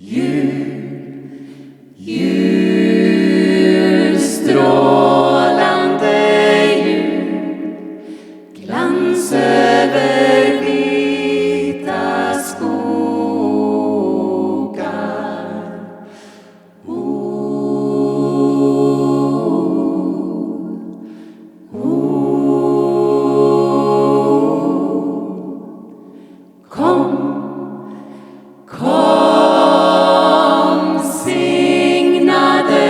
Julstrålande jul, glans över vita skogar. Kom, signade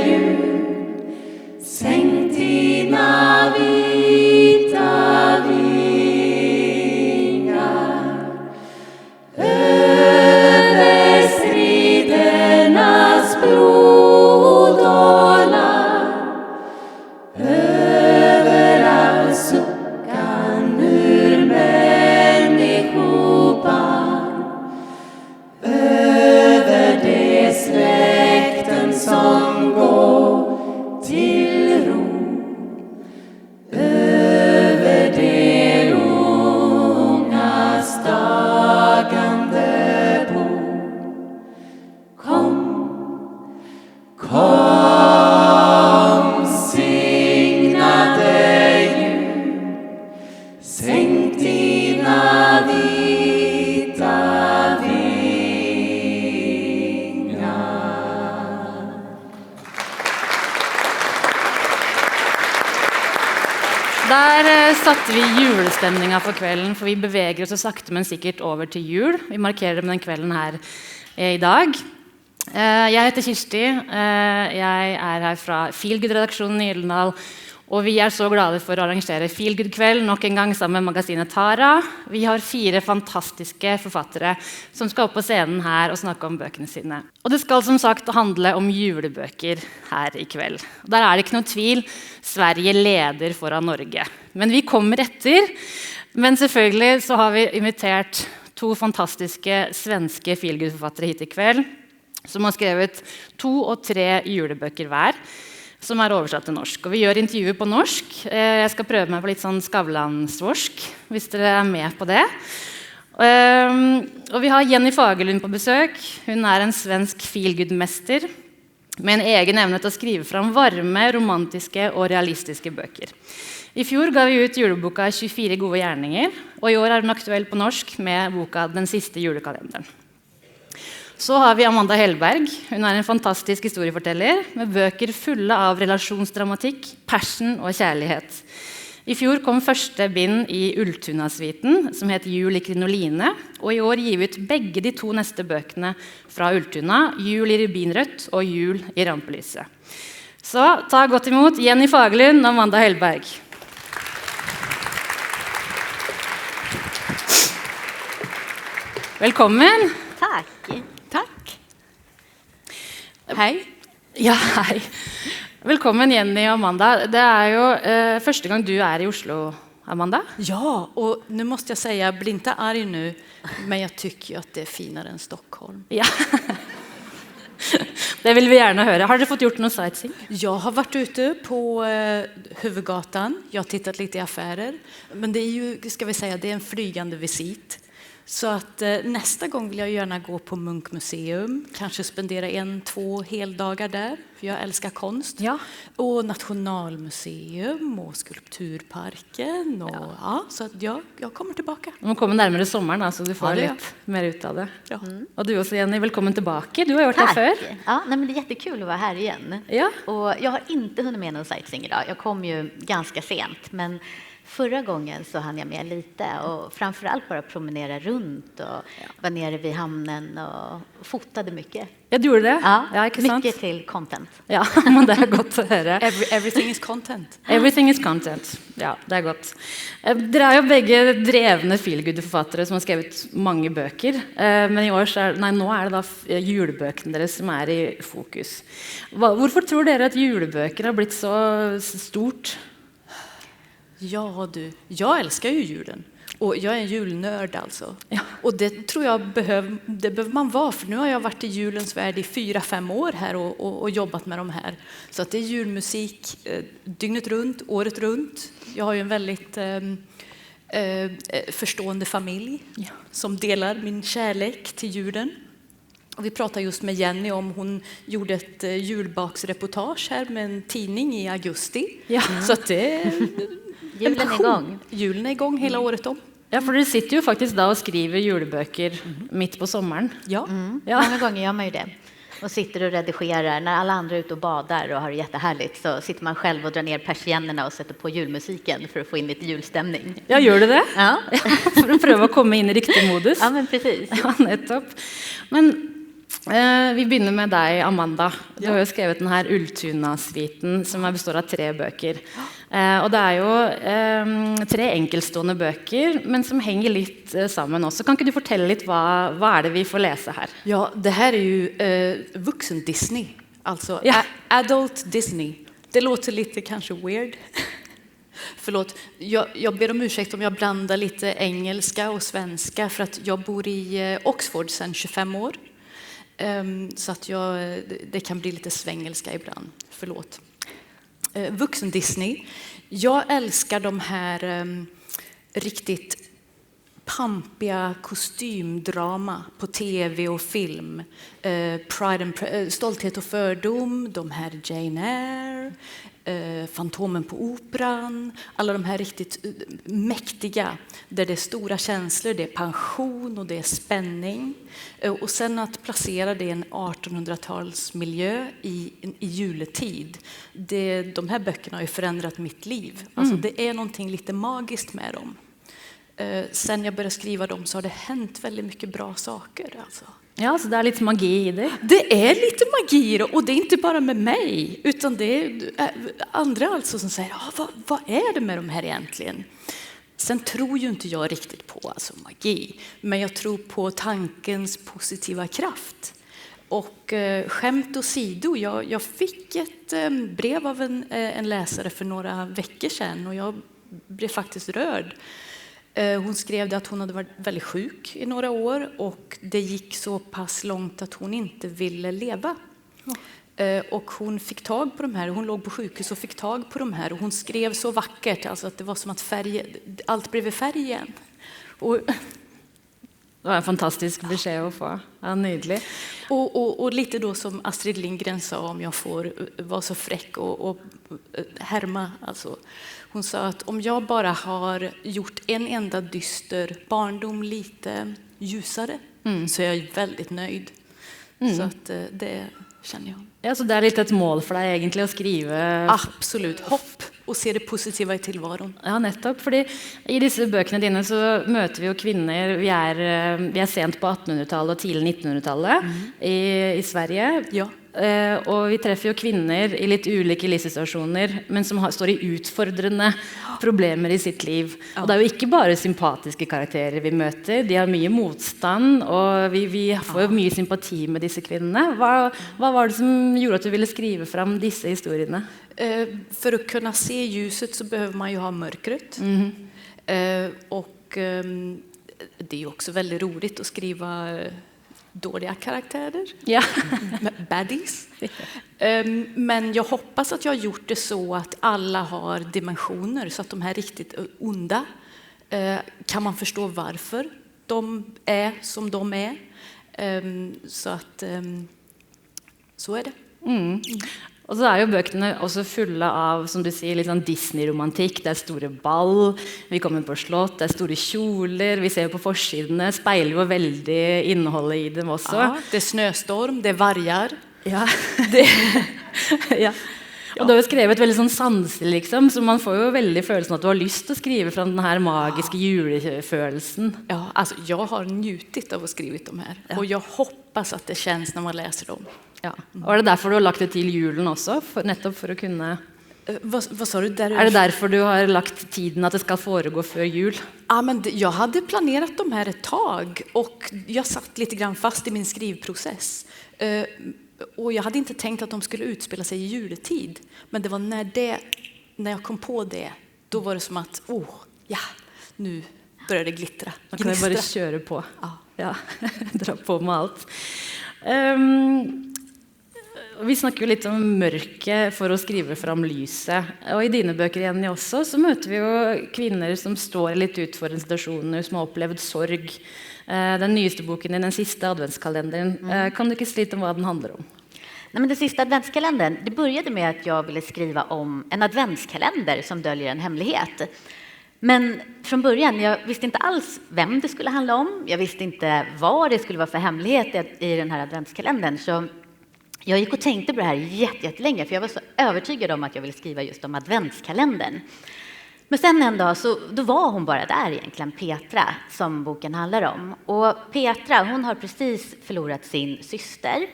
jul, sänk dina vita vingar över stridernas blodålar, över all suckan ur människobarn, över de släkten som går till ro, över de ungas dagande bo. Kom, signade jul, sänk dina vita vingar. Der satte vi julestemninga for kvelden, for vi beveger oss så sakte, men sikkert over til jul. Vi markerer med den kvelden her i dag. Jeg heter Kirsti, jeg her fra Feelgood-redaksjonen i Gyldendal, og vi så glade for å arrangere Feelgood-kveld nok en gang sammen med magasinet Tara. Vi har 4 fantastiske forfattere som skal opp på scenen her og snakke om bøkene sine. Og det skal som sagt handle om julebøker her i kveld. Der det ikke noe tvil, Sverige leder foran Norge. Men vi kommer etter, men selvfølgelig så har vi invitert 2 fantastiske svenske Feelgood-forfattere hit i kveld, som har skrevet 2 og 3 julebøker hver, som oversatt til norsk. Og vi gjør intervjuer på norsk. Jeg skal prøve meg på litt sånn skavlansvorsk, hvis dere med på det. Og vi har Jenny Fagerlund på besøk. Hun en svensk feelgood-mester, med en egen evne til å skrive fram varme, romantiske og realistiske bøker. I fjor ga vi ut juleboka 24 gode gjerninger, og i år hun aktuell på norsk med boka Den siste julekalenderen. Så har vi Amanda Hellberg. Hun en fantastisk historieforteller med bøker fulle av relasjonsdramatikk, passion og kjærlighet. I fjor kom første bind i Ulltuna-suiten, som heter Jul i krinoline, og i år gir vi ut begge de 2 neste bøkene fra Ulltuna, Jul i rubinrødt og Jul i rampelyset. Så ta godt imot Jenny Fagerlund og Amanda Hellberg. Velkommen. Takk. Hei. Ja, hei. Velkommen Jenny og Amanda. Det jo første gang du i Oslo, Amanda. Ja, og nå måste jeg si, jeg blir ikke arg nå, men jeg tycker at det finere enn Stockholm. Ja. Det vil vi gjerne høre. Har dere fått gjort noe sightseeing? Jeg har vært ute på huvudgatan. Jeg har tittat litt i affärer. Men det jo, skal vi si, det en flygande visit. Så att nästa gång vill jag gärna gå på Munkmuseum, kanske spendera 1-2 heldagar där, för jag älskar konst. Ja. Och Nationalmuseum och Skulpturparken och ja, så att jag kommer tillbaka. Du må komme nærmere sommeren, så du får litt mer ut av det. Ja. Och du också Jenny, velkommen tilbake. Du har gjort det før. Ja, nej, men det jättekul att vara här igen. Ja. Och jag har inte hunnit med någon sightseeing idag. Jag kom ju ganska sent, men förra gången så hann jag med lite och framförallt bara promenera runt och var nere vid hamnen och fotade mycket. Ja, du gjorde det? Ja, ikke sant? mycket till content. Ja, men det godt å høre. Everything is content. Everything is content. Ja, det godt. Dere jo begge drevne feelgood-forfattere som har skrevet mange bøker, men i år nå det da julebøkene deres som i fokus. Hvorfor tror dere at julebøker har blitt så stort? Ja du, jag älskar ju julen. Och jag en julnörd alltså. Ja. Och det tror jag det behöver man vara, för nu har jag varit i julens värld i 4-5 år här och jobbat med de här. Så att det julmusik dygnet runt, året runt. Jag har ju en väldigt förstående familj som delar min kärlek till julen. Och vi pratade just med Jenny om hon gjorde ett julbaksreportage här med en tidning i augusti. Ja. Så att det Julen är igång. Julen är igång hela året om. Ja, for dere sitter jo faktisk da og skriver julebøker midt på sommaren. Ja. Ja. Många gånger gör man ju det. Och sitter och redigerar. När alla andra är ute och badar och har det jättehärligt så sitter man själv och drar ner persiennerna och sätter på julmusiken för att få in lite julstämning. Ja, gjør du det? Ja. For å prøve å komme inn i riktig modus. Ja, men precis. Ja, nettopp. Men vi begynner med deg, Amanda. Du har jo skrevet den her Ulltuna-suiten, som består av 3 bøker. Og det er jo 3 enkeltstående bøker, men som henger litt sammen også. Kan ikke du fortelle litt hva er det vi får lese her? Ja, det här är ju vuxen Disney. Alltså adult Disney. Det låter lite kanske weird. Förlåt, jag ber om ursäkt om jag blandar lite engelska och svenska för att jag bor i Oxford sedan 25 år. Så att det kan bli lite svengelska ibland. Förlåt. Vuxen Disney. Jag älskar de här riktigt pampiga kostymdrama på tv och film. Stolthet och fördom, de här Jane Eyre, Fantomen på operan, alla de här riktigt mäktiga där det är stora känslor, det är passion och det är spänning. Och sen att placera det i en 1800-talsmiljö i juletid. De här böckerna har ju förändrat mitt liv. Alltså det är någonting lite magiskt med dem. Sen jag började skriva dem så har det hänt väldigt mycket bra saker. Alltså. Ja, så det er litt magi i det. Det är lite magi i det, och det är inte bara med mig utan det är andra alltså som säger vad är det med de här egentligen? Sen tror ju inte jag riktigt på alltså magi, men jag tror på tankens positiva kraft. Och skämt åsido, jag fick ett brev av en läsare för några veckor sedan och jag blev faktiskt rörd. Hon skrev att hon hade varit väldigt sjuk i några år och det gick så pass långt att hon inte ville leva. Och hon fick tag på de här, hon låg på sjukhus och fick tag på de här och hon skrev så vackert alltså att det var som att allt blev i färg igen. Och det var en fantastisk besked å få. Ja, nydelig. Och lite då som Astrid Lindgren sa, om jag får vara så fräck och härma alltså. Hon sa att om jag bara har gjort en enda dyster barndom lite ljusare så är jag väldigt nöjd. Så att det känner jag. Ja, så det er litt et mål for deg egentlig å skrive. Absolut, hopp og se det positive i tilvaren. Ja, nettopp, fordi i disse bøkene dine så møter vi jo kvinner, vi er sent på 1800-tallet og tidlig 1900-tallet i Sverige. Ja. Og vi treffer jo kvinner i litt ulike livssituasjoner, men som står i utfordrende problemer i sitt liv. Og det er jo ikke bare sympatiske karakterer vi møter, de har mye motstand, og vi får jo mye sympati med disse kvinnene. Hva var det som gjorde at du ville skrive fram disse historiene? För att kunna se ljuset så behöver man ju ha mörkret. Och det är ju också väldigt roligt att skriva dåliga karaktärer. Ja. Baddies. Men jag hoppas att jag har gjort det så att alla har dimensioner så att de här riktigt onda kan man förstå varför de är som de är. Så att så är det. Og så er jo bøkene også fulle av, som du sier, litt sånn Disney-romantikk. Det er store ball, vi kommer på slott, det er store kjoler, vi ser på forsidene, speiler jo veldig innholdet i dem også. Ja, det er snøstorm, det er vargar. Ja, ja. Og du har jo skrevet veldig sånn sanselig, liksom, så man får jo veldig følelsen at du har lyst til å skrive fra den her magiske julefølelsen. Ja, alltså jag har njutit av att skriva de här. Och jag hoppas att det känns när man läser dem. Ja. Og er det derfor du har lagt det til julen også? Nettopp for å kunne... Vad sa du? Er det derfor du har lagt tiden att det ska föregå för jul? Ja, men jag hade planerat de här ett tag och jag satt lite grann fast i min skrivprocess. Och jag hade inte tänkt att de skulle utspela sig i juletid. Men det var när jag kom på det, då var det som att nu börjar det glittra. Man kan ju bara köra på. Ja, dra på med allt. Vi snakker jo litt om mørket for å skrive fram lyset. Og i dine bøker, Jenny, også, så møter vi jo kvinner som står i litt utfordrende situasjoner, som har opplevd sorg. Den nyeste boken din, den siste adventskalenderen. Kan du ikke si litt om hva den handler om? Nej, men den sista adventskalendern, det började med att jag ville skriva om en adventskalender som döljer en hemlighet. Men från början, jag visste inte alls vem det skulle handla om. Jag visste inte vad det skulle vara för hemlighet i den här adventskalendern. Så jag gick och tänkte på det här jättelänge, för jag var så övertygad om att jag ville skriva just om adventskalendern. Men sen en dag då var hon bara där egentligen, Petra, som boken handlar om. Och Petra, hon har precis förlorat sin syster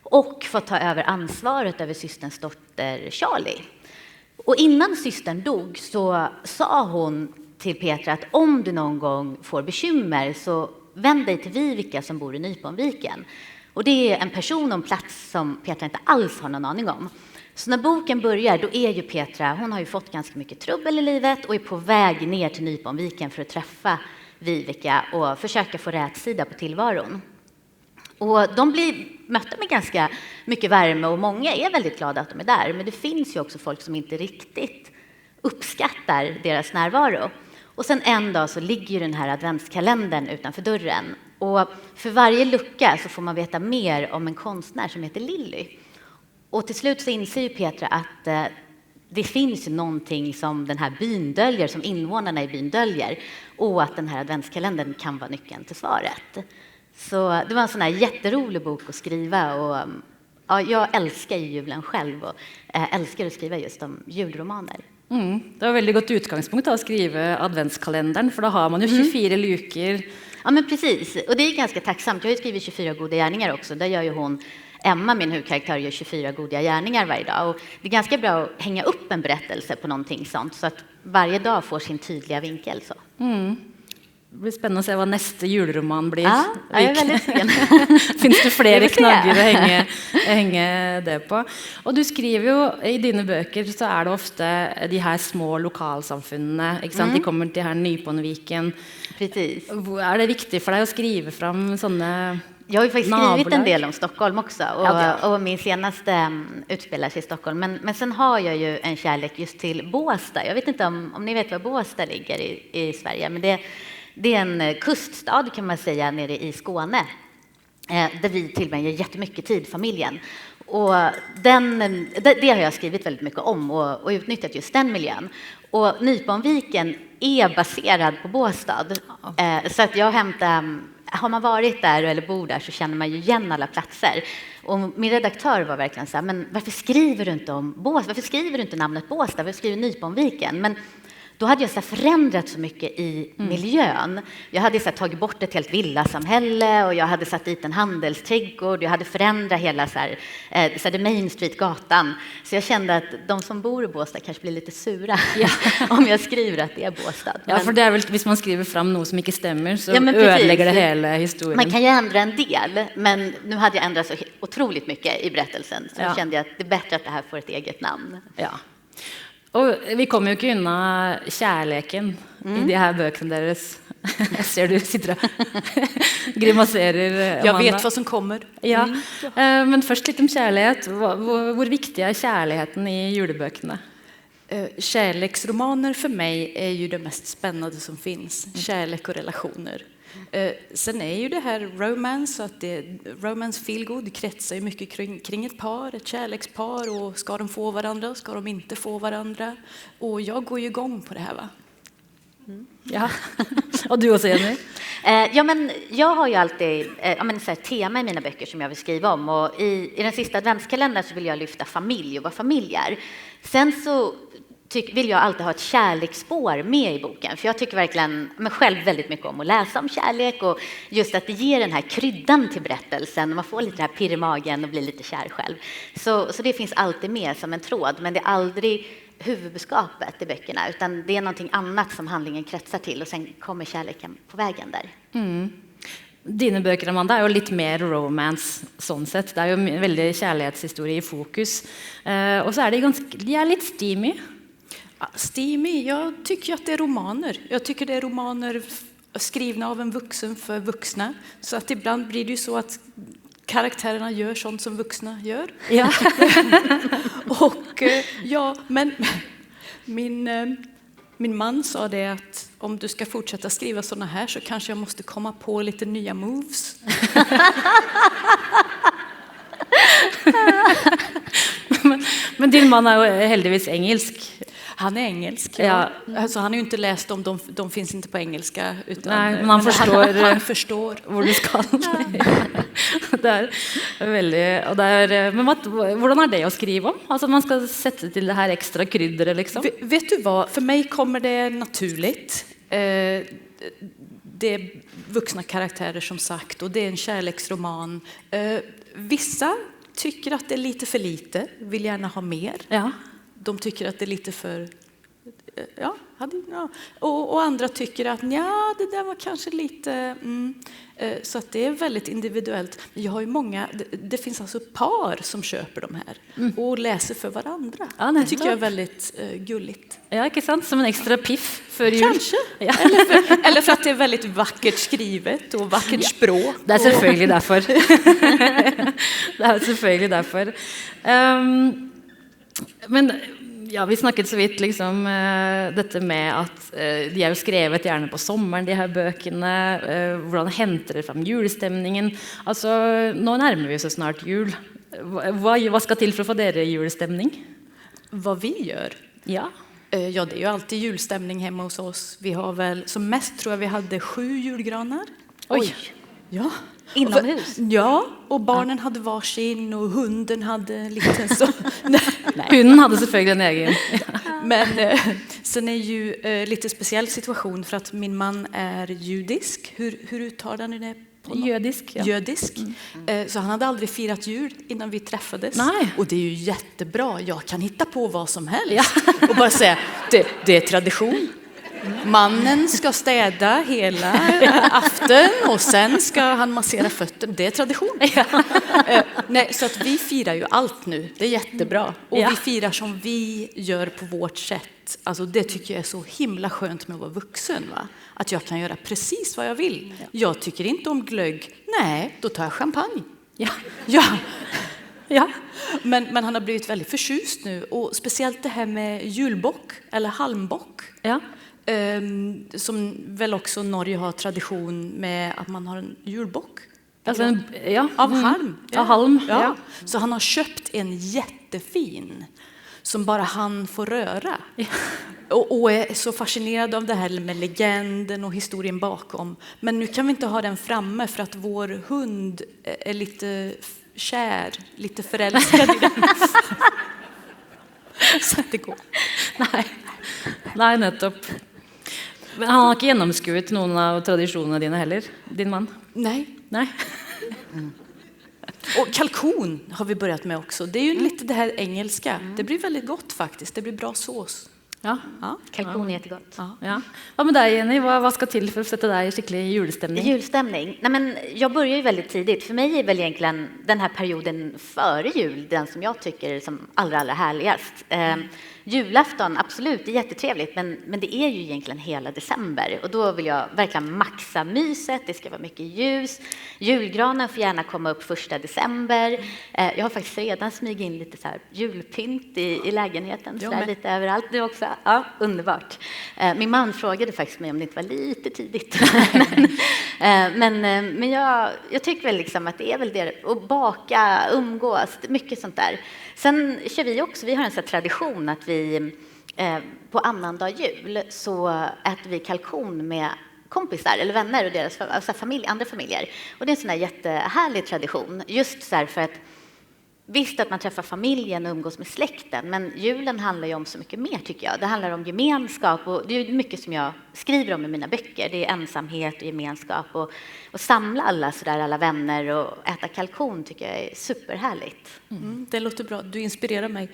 och fått ta över ansvaret över systerns dotter Charlie. Och innan systern dog så sa hon till Petra att om du någon gång får bekymmer så vänd dig till Vivica som bor i Nyponviken. Och det är en person och en plats som Petra inte alls har någon aning om. Så när boken börjar, då är ju Petra, hon har ju fått ganska mycket trubbel i livet och är på väg ner till Nyponviken för att träffa Vivica och försöka få rätt sida på tillvaron. Och de blir mötta med ganska mycket värme och många är väldigt glada att de är där. Men det finns ju också folk som inte riktigt uppskattar deras närvaro. Och sen en dag så ligger ju den här adventskalendern utanför dörren. Och för varje lucka så får man veta mer om en konstnär som heter Lilly. Och till slut så inser ju Petra att det finns någonting som den här byn döljer, som invånarna i byn döljer. Och att den här adventskalendern kan vara nyckeln till svaret. Så det var en sån här jätterolig bok att skriva. Och ja, jag älskar ju julen själv och älskar att skriva just om julromaner. Det var väldigt gott utgangspunkt att skriva adventskalendern, för då har man ju 24 luker. Ja, men precis. Och det är ganska tacksamt. Jag har ju skrivit 24 goda gärningar också. Där gör ju hon, Emma, min huvudkaraktär, gör 24 goda gärningar varje dag. Och det är ganska bra att hänga upp en berättelse på någonting sånt, så att varje dag får sin tydliga vinkel. Så. Det blir spännande att se vad nästa julroman blir. Ja, jag är väldigt sen. Finns det flera knaggar att hänga det på? Och du skriver ju i dina böcker, så är det ofta de här små lokalsamfunden, inte sant? De kommer till här Nyponviken. Precis. Är det viktigt för dig att skriva fram sådana? Jag har ju faktiskt skrivit en del om Stockholm också och min senaste utspelar sig i Stockholm. Men sen har jag ju en kärlek just till Båstad. Jag vet inte om ni vet var Båstad ligger i Sverige, men det är en kuststad kan man säga nere i Skåne. Där vi tillbringar jättemycket tid, familjen. Och det har jag skrivit väldigt mycket om och utnyttjat just den miljön. Och Nyponviken är baserad på Båstad. Så att har man varit där eller bor där så känner man ju igen alla platser. Och min redaktör var verkligen så här, men varför skriver du inte om Båstad? Varför skriver du inte namnet Båstad? Varför skriver Nyponviken? Men då hade jag så förändrat så mycket i miljön. Jag hade så tagit bort ett helt villasamhälle och jag hade satt dit en handelsträdgård. Jag hade förändrat hela the Main Street-gatan. Så jag kände att de som bor i Båstad kanske blir lite sura om jag skriver att det är Båstad. Ja, för det är väl, hvis man skriver fram något som inte stämmer så ödelägger det hela historien. Man kan ju ändra en del, men nu hade jag ändrat så otroligt mycket i berättelsen. Så jag kände att det är bättre att det här får ett eget namn. Ja. Och vi kommer ju inte undan kärleken i de här böckerna deras. Jag ser du sitter och grimaserar, Amanda. Jag vet vad som kommer. Ja. Men först lite om kärlek. Hur viktig är kärleken i juleböckerna? Kärleksromaner för mig är ju det mest spännande som finns. Kärlek och relationer. Sen är ju det här romance, att romance feelgood kretsar ju mycket kring ett par, ett kärlekspar, och ska de få varandra, ska de inte få varandra, och jag går ju igång på det här, va? Ja. Och du också, Jenny? Ja, men jag har ju alltid så här, tema i mina böcker som jag vill skriva om, och i den sista adventskalendern så vill jag lyfta familj och vad familj är. Sen så vill jag alltid ha ett kärleksspår med i boken. För jag tycker verkligen själv väldigt mycket om att läsa om kärlek. Och just att det ger den här kryddan till berättelsen. Man får lite det här pirr i magen och blir lite kär själv. Så det finns alltid med som en tråd. Men det är aldrig huvudbudskapet i böckerna. Utan det är någonting annat som handlingen kretsar till. Och sen kommer kärleken på vägen där. Dina böcker, Amanda, är ju lite mer romance sånt sett. Det är ju en väldigt kärlekshistoria i fokus. Och så är de är lite steamy. Steamy, jag tycker att det är romaner. Jag tycker det är romaner skrivna av en vuxen för vuxna. Så att ibland blir det ju så att karaktärerna gör sånt som vuxna gör. Ja. Och ja, men min man sa det att om du ska fortsätta skriva såna här så kanske jag måste komma på lite nya moves. Men din man är ju heldigvis engelsk. Han är engelsk. Ja. Alltså, han har ju inte läst dem, de finns inte på engelska. Utan, Nej, men han förstår hvor du skal. Det är väldigt, och det är, men hvordan är det att skriva om? Alltså man ska sätta till det här extra kryddret liksom. Vet du vad, för mig kommer det naturligt. Det är vuxna karaktärer som sagt och det är en kärleksroman. Vissa tycker att det är lite för lite, vill gärna ha mer. Ja. De tycker att det är lite för... Ja. Och andra tycker att ja, det där var kanske lite... Så att det är väldigt individuellt. Jag har ju många... Det finns alltså par som köper de här och läser för varandra. Ja, det tycker jag är väldigt gulligt. Ja, inte sant? Som en extra piff för jul. Kanske. Ja. Eller för att det är väldigt vackert skrivet och vackert språk. Det är selvfølgelig därför. Det är selvfølgelig därför. Men ja, vi snakket så vidt liksom dette med at de er jo skrevet gjerne på sommeren, de her bøkene, hvordan henter det fram julestemningen. Altså, nå nærmer vi oss snart jul. Vad ska till för att få dere julestemning? Vad vi gör? Ja. Ja, det är ju alltid julstämning hemma hos oss. Vi har väl, som mest tror jag vi hade 7 julgranar. Oj. Ja. Inomhus? Ja, och barnen hade varsin och hunden hade en liten så. Nej. Hunden hade selvfølgelig en egen. Men sen är ju lite speciell situation för att min man är judisk. Hur uttalar ni det? Jödisk. Ja. Jödisk. Så han hade aldrig firat jul innan vi träffades. Nej. Och det är ju jättebra. Jag kan hitta på vad som helst. Ja. Och bara säga, det är tradition. Mannen ska städa hela afton och sen ska han massera fötterna. Det är tradition. Ja. Nej, så att vi firar ju allt nu. Det är jättebra. Och vi firar som vi gör på vårt sätt. Alltså det tycker jag är så himla skönt med att vara vuxen. Va? Att jag kan göra precis vad jag vill. Jag tycker inte om glögg. Nej, då tar jag champagne. Ja. Men han har blivit väldigt förtjust nu. Och speciellt det här med julbock eller halmbock. Ja. Som väl också Norge har tradition med att man har en julbock. Alltså av halm. Av halm. Ja. Så han har köpt en jättefin som bara han får röra. Ja. Och är så fascinerad av det här med legenden och historien bakom. Men nu kan vi inte ha den framme för att vår hund är lite kär, lite förälskad i den. Så att det går. Nej, nettopp. Men han har inte genomskuet någon av traditionerna dina heller, din man? Nej. Och kalkon har vi börjat med också. Det är ju lite det här engelska. Det blir väldigt gott faktiskt. Det blir bra sås. Ja. Kalkon är jättegott. Ja. Vad med dig, Jenny? Vad ska till för att sätta dig i skicklig julstämning? Julstämning? Nej, men jag börjar ju väldigt tidigt. För mig är väl egentligen den här perioden före jul den som jag tycker är som allra härligast. Julafton, absolut, det är jättetrevligt, men det är ju egentligen hela december. Och då vill jag verkligen maxa myset, det ska vara mycket ljus. Julgranen får gärna komma upp 1 december. Jag har faktiskt redan smugit in lite så här julpynt i lägenheten, så där lite överallt nu också. Ja, underbart. Min man frågade faktiskt mig om det inte var lite tidigt. men jag tycker väl liksom att det är väl det, att baka, umgås, mycket sånt där. Sen kör vi har en sån här tradition att vi på annandag jul så äter vi kalkon med kompisar eller vänner och deras andra familjer. Och det är en sån här jättehärlig tradition. Just så här för att visst att man träffar familjen och umgås med släkten, men julen handlar ju om så mycket mer tycker jag. Det handlar om gemenskap och det är mycket som jag skriver om i mina böcker. Det är ensamhet och gemenskap och samla alla vänner och äta kalkon tycker jag är superhärligt. Det låter bra. Du inspirerar mig.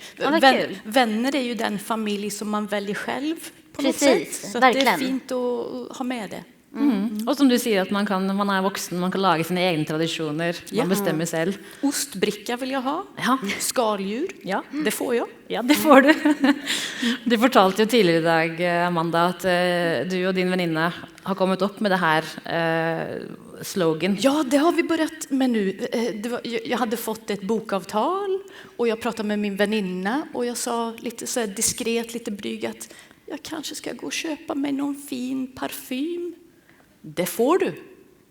Vänner är ju den familj som man väljer själv på något sätt. Så det är fint att ha med det. Och som du säger att man är vuxen, man kan laga sina egna traditioner, man bestämmer själv. Ostbricka vill jag ha. Skaldjur. Ja, det får jag. Ja, det får du. Du fortalte ju tidigare idag, Amanda, att du och din väninna har kommit upp med det här slogan. Ja, det har vi börjat med nu. Jag hade fått ett bokavtal och jag pratade med min väninna och jag sa lite så här diskret, lite blyg att jag kanske ska gå och köpa mig någon fin parfym. Det får du,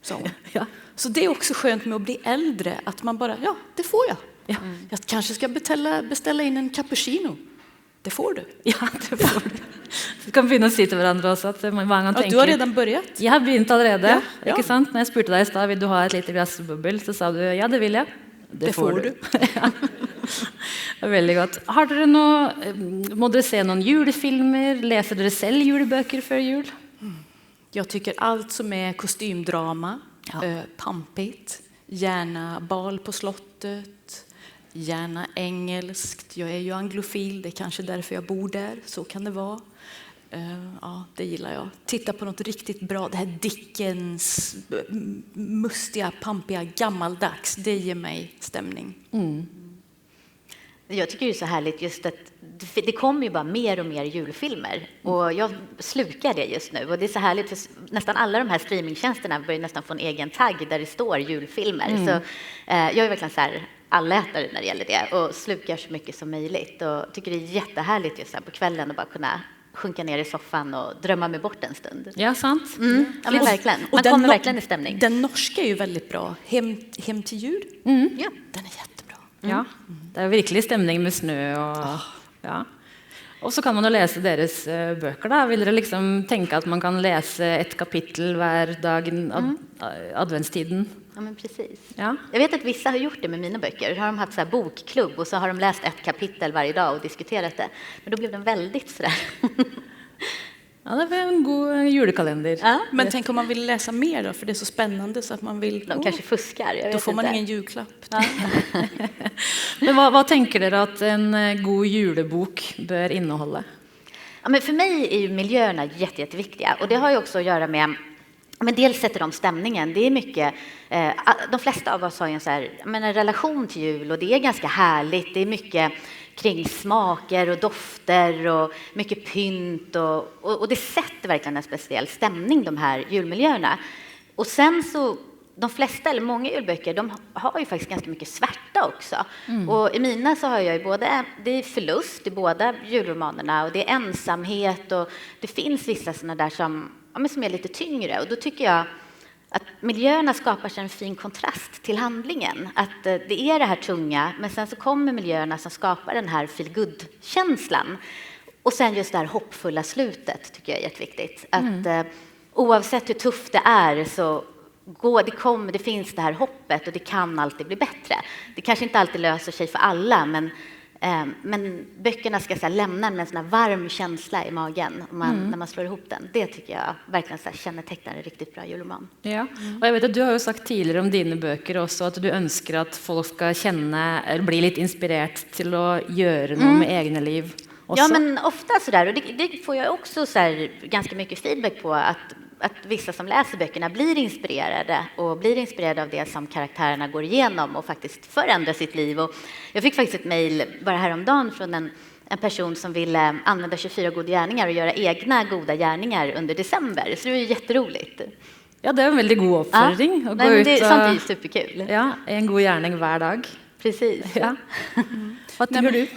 sa hon. Ja. Så det är också skönt med att bli äldre, att man bara, ja, det får jag. Ja. Jag kanske ska beställa in en cappuccino. Det får du. Ja, det får du. Så kan vi begynne å si til hverandre også at mange tenker... Du har redan börjat. Jeg har begynt allerede, Ja. ikke sant? Når jeg spurte deg i stad, vil du ha et lite glass bubbel, så sa du, ja, det vil jeg. Det får du. Ja. Det er veldig godt. Har dere noe, må dere se noen julefilmer? Leser dere selv julebøker før jul? Jag tycker allt som är kostymdrama, pampigt, gärna bal på slottet, gärna engelskt. Jag är ju anglofil, det är kanske därför jag bor där, så kan det vara. Ja, det gillar jag. Titta på något riktigt bra, det här Dickens, mustiga, pampiga, gammaldags, det ger mig stämning. Jag tycker det är så härligt just att det kommer ju bara mer och mer julfilmer och jag slukar det just nu och det är så härligt för nästan alla de här streamingtjänsterna börjar nästan få en egen tagg där det står julfilmer så jag är verkligen så här allätare när det gäller det och slukar så mycket som möjligt och tycker det är jättehärligt just här på kvällen att bara kunna sjunka ner i soffan och drömma mig bort en stund. Ja, sant. Ja, men verkligen. Man kommer verkligen i stämning. Den norska är ju väldigt bra. Hem till jul. Ja. Den är jättebra. Ja, det er virkelig stemning med snø og ja. Og så kan man jo lese deres bøker da. Vil dere liksom tenke at man kan lese ett kapittel hver dag adventstiden? Ja, men precis. Ja. Jag vet att vissa har gjort det med mina böcker. Har de haft så här bokklubb och så har de läst ett kapitel varje dag och diskuterat det. Men då blev den väldigt sådär. Ja, det var en god julekalender. Ja. Men tänk om man vill läsa mer då, för det är så spännande så att man vill... De kanske fuskar. Jag Då vet får man inte. ingen julklapp. Ja. Men vad tänker dere att en god julebok bör innehålla? Ja, men för mig är ju miljöerna jätteviktiga och det har ju också att göra med men dels sätter de stämningen. Det är mycket, de flesta av oss har ju en relation till jul och det är ganska härligt. Det är mycket kring smaker och dofter och mycket pynt och det sätter verkligen en speciell stämning, de här julmiljöerna. Och sen så, de flesta eller många julböcker, de har ju faktiskt ganska mycket svärta också. Och i mina så har jag ju både, det är förlust i båda julromanerna och det är ensamhet och det finns vissa sådana där som är lite tyngre och då tycker jag att miljöerna skapar sig en fin kontrast till handlingen. Att det är det här tunga, men sen så kommer miljöerna som skapar den här feelgood-känslan. Och sen just det här hoppfulla slutet tycker jag är jätteviktigt. Att oavsett hur tufft det är så det finns det här hoppet och det kan alltid bli bättre. Det kanske inte alltid löser sig för alla, men böckerna ska lämna en sån här varm känsla i magen när man slår ihop den. Det tycker jag verkligen kännetecknar en riktigt bra julroman. Ja, och jag vet att du har ju sagt tidigare om dina böcker också att du önskar att folk ska känna eller bli lite inspirerad till att göra något med egna liv också. Ja, men ofta sådär och det får jag också ganska mycket feedback på att vissa som läser böckerna blir inspirerade av det som karaktärerna går igenom och faktiskt förändrar sitt liv. Och jag fick faktiskt ett mejl bara häromdagen från en person som ville använda 24 goda gärningar och göra egna goda gärningar under december. Så det var ju jätteroligt. Ja, det är en väldigt god uppföljning. Ja. Sånt är ju superkul. Ja, en god gärning var dag. Precis. Ja. Vad tycker du?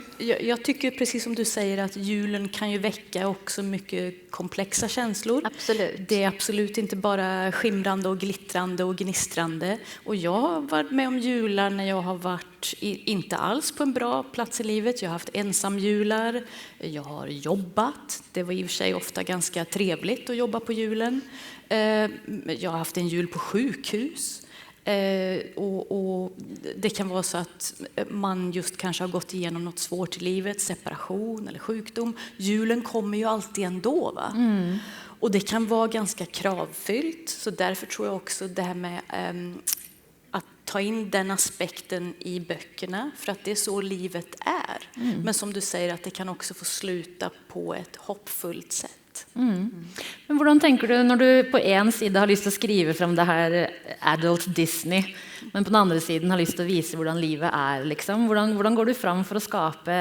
Jag tycker precis som du säger att julen kan ju väcka också mycket komplexa känslor. Absolut. Det är absolut inte bara skimrande och glittrande och gnistrande. Och jag har varit med om jular när jag har varit inte alls på en bra plats i livet. Jag har haft ensamjular, jag har jobbat. Det var i och för sig ofta ganska trevligt att jobba på julen. Jag har haft en jul på sjukhus. Och det kan vara så att man just kanske har gått igenom något svårt i livet, separation eller sjukdom. Julen kommer ju alltid ändå, va? Och det kan vara ganska kravfyllt, så därför tror jag också det här med att ta in den aspekten i böckerna, för att det är så livet är. Men som du säger, att det kan också få sluta på ett hoppfullt sätt. Men hvordan tänker du när du på en sida har lust att skriva fram det här adult Disney, men på den andra sidan har lust att visa hur livet är liksom? Hvordan går du fram för att skapa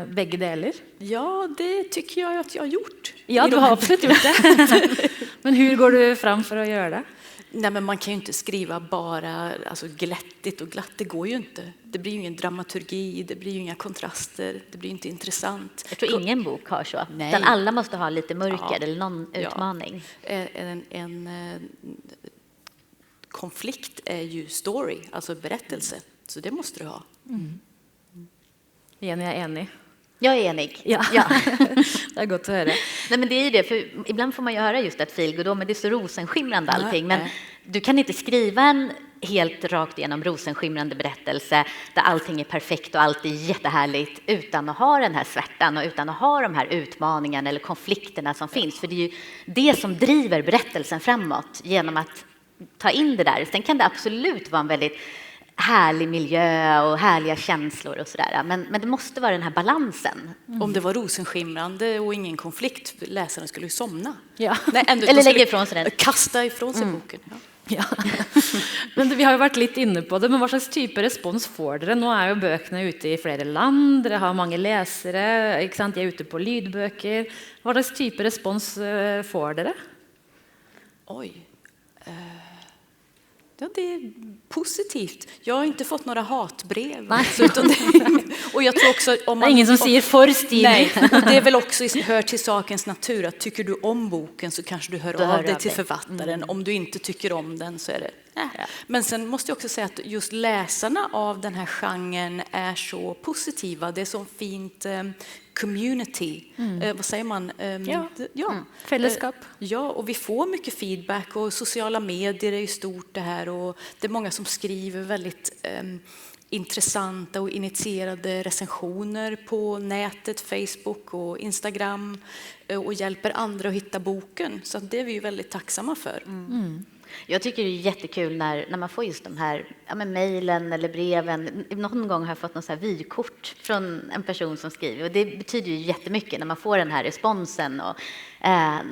bägge delar? Ja, det tycker jag att jag har gjort. Ja, du har absolut gjort det. Men hur går du fram för att göra det? Nej, men man kan ju inte skriva bara alltså, glättigt och glatt. Det går ju inte. Det blir ju ingen dramaturgi, det blir ju inga kontraster, det blir inte intressant. Jag tror ingen bok har så. Nej. Utan alla måste ha lite mörker eller någon utmaning. En konflikt är ju story, alltså berättelse. Så det måste du ha. Jenny är enig. Jag är enig. Ja. Det är gott att höra. Nej, men det är ju det, för ibland får man ju höra just att feelgood, men det är så rosenskimrande allting. Men du kan inte skriva en helt rakt igenom rosenskimrande berättelse där allting är perfekt och allt är jättehärligt utan att ha den här svärtan och utan att ha de här utmaningarna eller konflikterna som finns. För det är ju det som driver berättelsen framåt genom att ta in det där. Sen kan det absolut vara en väldigt härlig miljö och härliga känslor och sådär. Men det måste vara den här balansen. Om det var rosenskimrande och ingen konflikt, läsaren skulle ju somna. Ja. Nej, Eller lägga ifrån sig den. Kasta ifrån sig boken. Ja. Men vi har ju varit lite inne på det, men vad slags typ av respons får dere? Nu är ju böckerna ute i flera land, dere har många läsare, ikke sant? Jag är ute på lydböcker. Vad slags typ av respons får dere? Oj. Ja, det är positivt. Jag har inte fått några hatbrev. Och jag tror också om man, ingen som säger för stil. Nej, det är väl också hör till sakens natur att tycker du om boken så kanske du hör av dig till författaren. Om du inte tycker om den så är det. Ja. Men sen måste jag också säga att just läsarna av den här genren är så positiva. Det är så fint community. Vad säger man? Fällskap. Ja, och vi får mycket feedback och sociala medier är ju stort det här och det är många som skriver väldigt intressanta och initierade recensioner på nätet, Facebook och Instagram och hjälper andra att hitta boken. Så det är vi ju väldigt tacksamma för. Jag tycker det är jättekul när man får just de här mejlen eller breven. Någon gång har jag fått något så här vykort från en person som skriver. Och det betyder ju jättemycket när man får den här responsen. Och,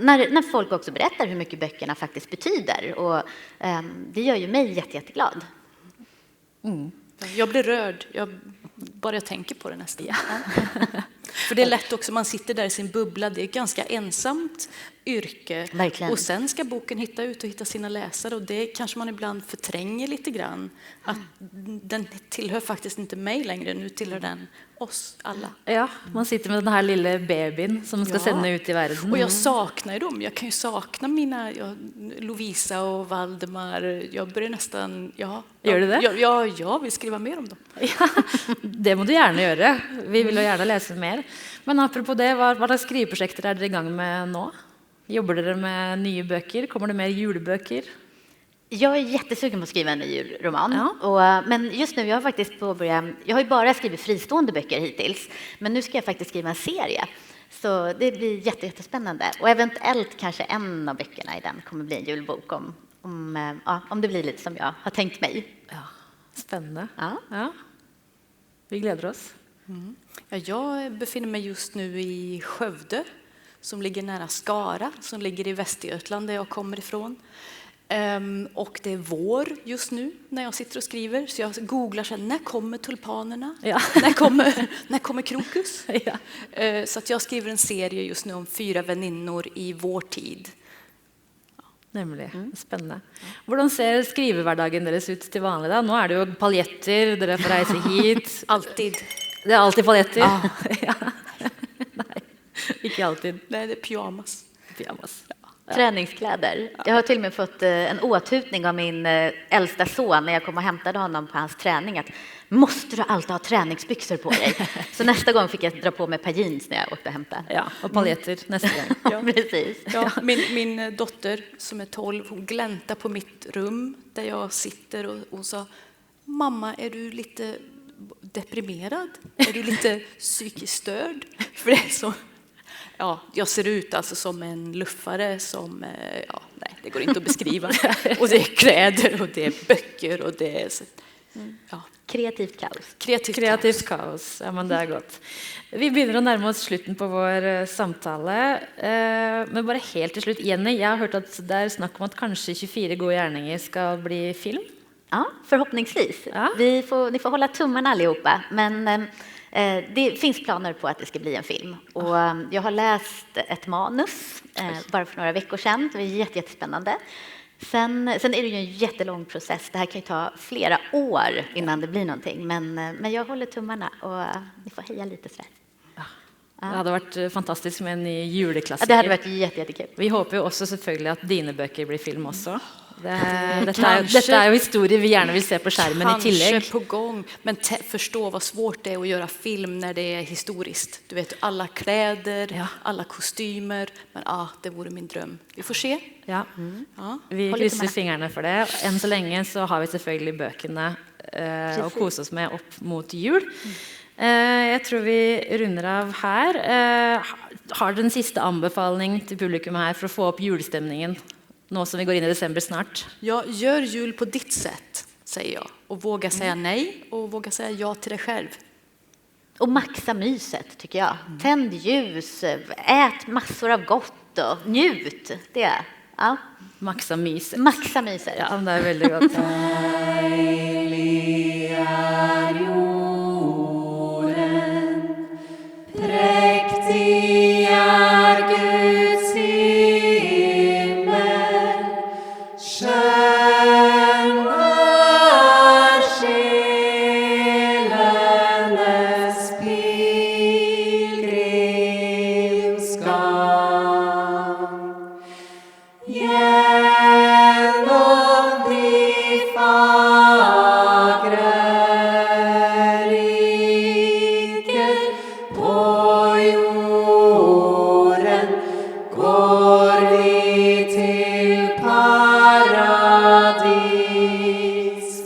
när folk också berättar hur mycket böckerna faktiskt betyder. Och det gör ju mig jätteglad. Jag blir rörd. Bara jag tänker på det nästan. Ja. För det är lätt också, man sitter där i sin bubbla, det är ett ganska ensamt yrke. Verkligen. Och sen ska boken hitta sina läsare och det kanske man ibland förtränger lite grann. Att den tillhör faktiskt inte mig längre, nu tillhör den oss alla. Ja, man sitter med den här lilla bebin som ska sända ut i världen. Och jag saknar ju dem, jag kan ju sakna mina Lovisa och Valdemar. Jag börjar nästan, Gör du det? Jag vill skriva mer om dem. Ja, det må du gärna göra. Vi vill gärna läsa mer. Men apropå det, vad slags skrivprojekt är det igång med nu? Jobbar du med nya böcker? Kommer det mer julböcker? Jag är jättesugen på att skriva en ny julroman. Ja. Men just nu, jag har ju bara skrivit fristående böcker hittills. Men nu ska jag faktiskt skriva en serie. Så det blir jättespännande. Och eventuellt kanske en av böckerna i den kommer bli en julbok om det blir lite som jag har tänkt mig. Ja, spännande. Ja. Vi gläder oss. Ja, jag befinner mig just nu i Skövde som ligger nära Skara, som ligger i Västergötland där jag kommer ifrån. Och det är vår just nu när jag sitter och skriver. Så jag googlar sen, när kommer tulpanerna? Ja. När kommer krokus? Ja. Så att jag skriver en serie just nu om 4 väninnor i vår tid. Nämligen, spännande. Hur ser skrivehverdagen deras ut till vanlig då? Nu är det ju paljetter, dere får resa hit. Alltid. Det är alltid paljetter? Ja. Nej, inte alltid. Nej, det är pyjamas. Ja. Träningskläder. Jag har till och med fått en åtutning av min äldsta son när jag kom och hämtade honom på hans träning att måste du alltid ha träningsbyxor på dig? Så nästa gång fick jag dra på mig ett par jeans när jag åkte och hämtade. Ja, och paljetter nästa gång. Ja, precis. Ja, min dotter som är 12, hon gläntar på mitt rum där jag sitter och sa: mamma, är du lite deprimerad? Är du lite psykiskt störd? För det är så... Ja, jag ser ut alltså som en luffare som, nej, det går inte att beskriva. Och det är kläder och det är böcker och det är... Kreativt kaos. Kreativt kaos, ja men det är gott. Vi börjar närma oss slutten på vår samtale. Men bara helt till slut, Jenny, jag har hört att det är snack om att kanske 24 gode gärningar ska bli film. Ja, förhoppningsvis. Ja. Ni får hålla tummarna allihopa, men... Det finns planer på att det ska bli en film. Och jag har läst ett manus bara för några veckor sedan. Det var jättespännande. Sen är det ju en jättelång process. Det här kan ju ta flera år innan det blir någonting. Men jag håller tummarna och ni får heja lite så där. Det hadde vært fantastisk med en ny juleklassiker. Ja, det hadde vært jättekul. Vi håper jo også selvfølgelig at dine bøker blir film også. Dette er jo historier vi gjerne vil se på skjermen i tillegg. Kanskje på gång, men forstå hva svårt det er å gjøre film når det er historisk. Du vet, alle kläder, alle kostymer, men det vore min drøm. Vi får se. Ja. Vi krysser fingrene for det. Enn så lenge så har vi selvfølgelig bøkene å kose oss med opp mot jul. Jeg tror vi runder av her. Har dere en siste anbefaling til publikum her for å få opp julestemningen nå som vi går inn i desember snart? Ja, gjør jul på ditt sätt, säger jag. Och våga säga nej och våga säga ja till dig själv. Och maxa myset tycker jag. Tänd ljus, ät massor av gott och njut. Det ja. Maxa myset. Maxa myset. Ja, det er veldig godt. Deilig präktig Guds himmel, skön själenes pilgrimsgang. Genom de fagre riker på jorden går vi til paradis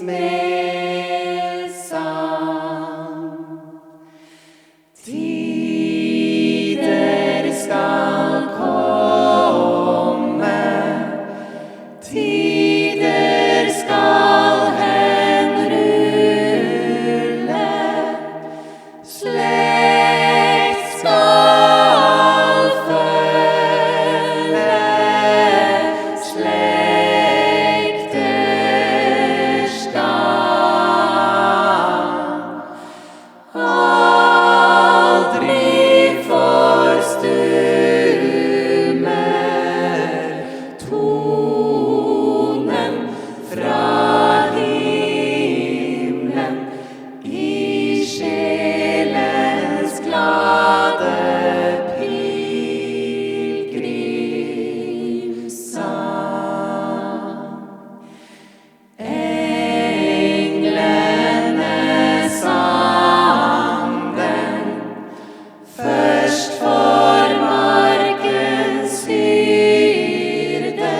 med sang. Tider skal komme, tider skal henrulle, slekt skal følge slekters gang. Aldri forstummer tonen fra himmelen i sjelens glade pilgrimssang. Englene sang den først for markens hyrde,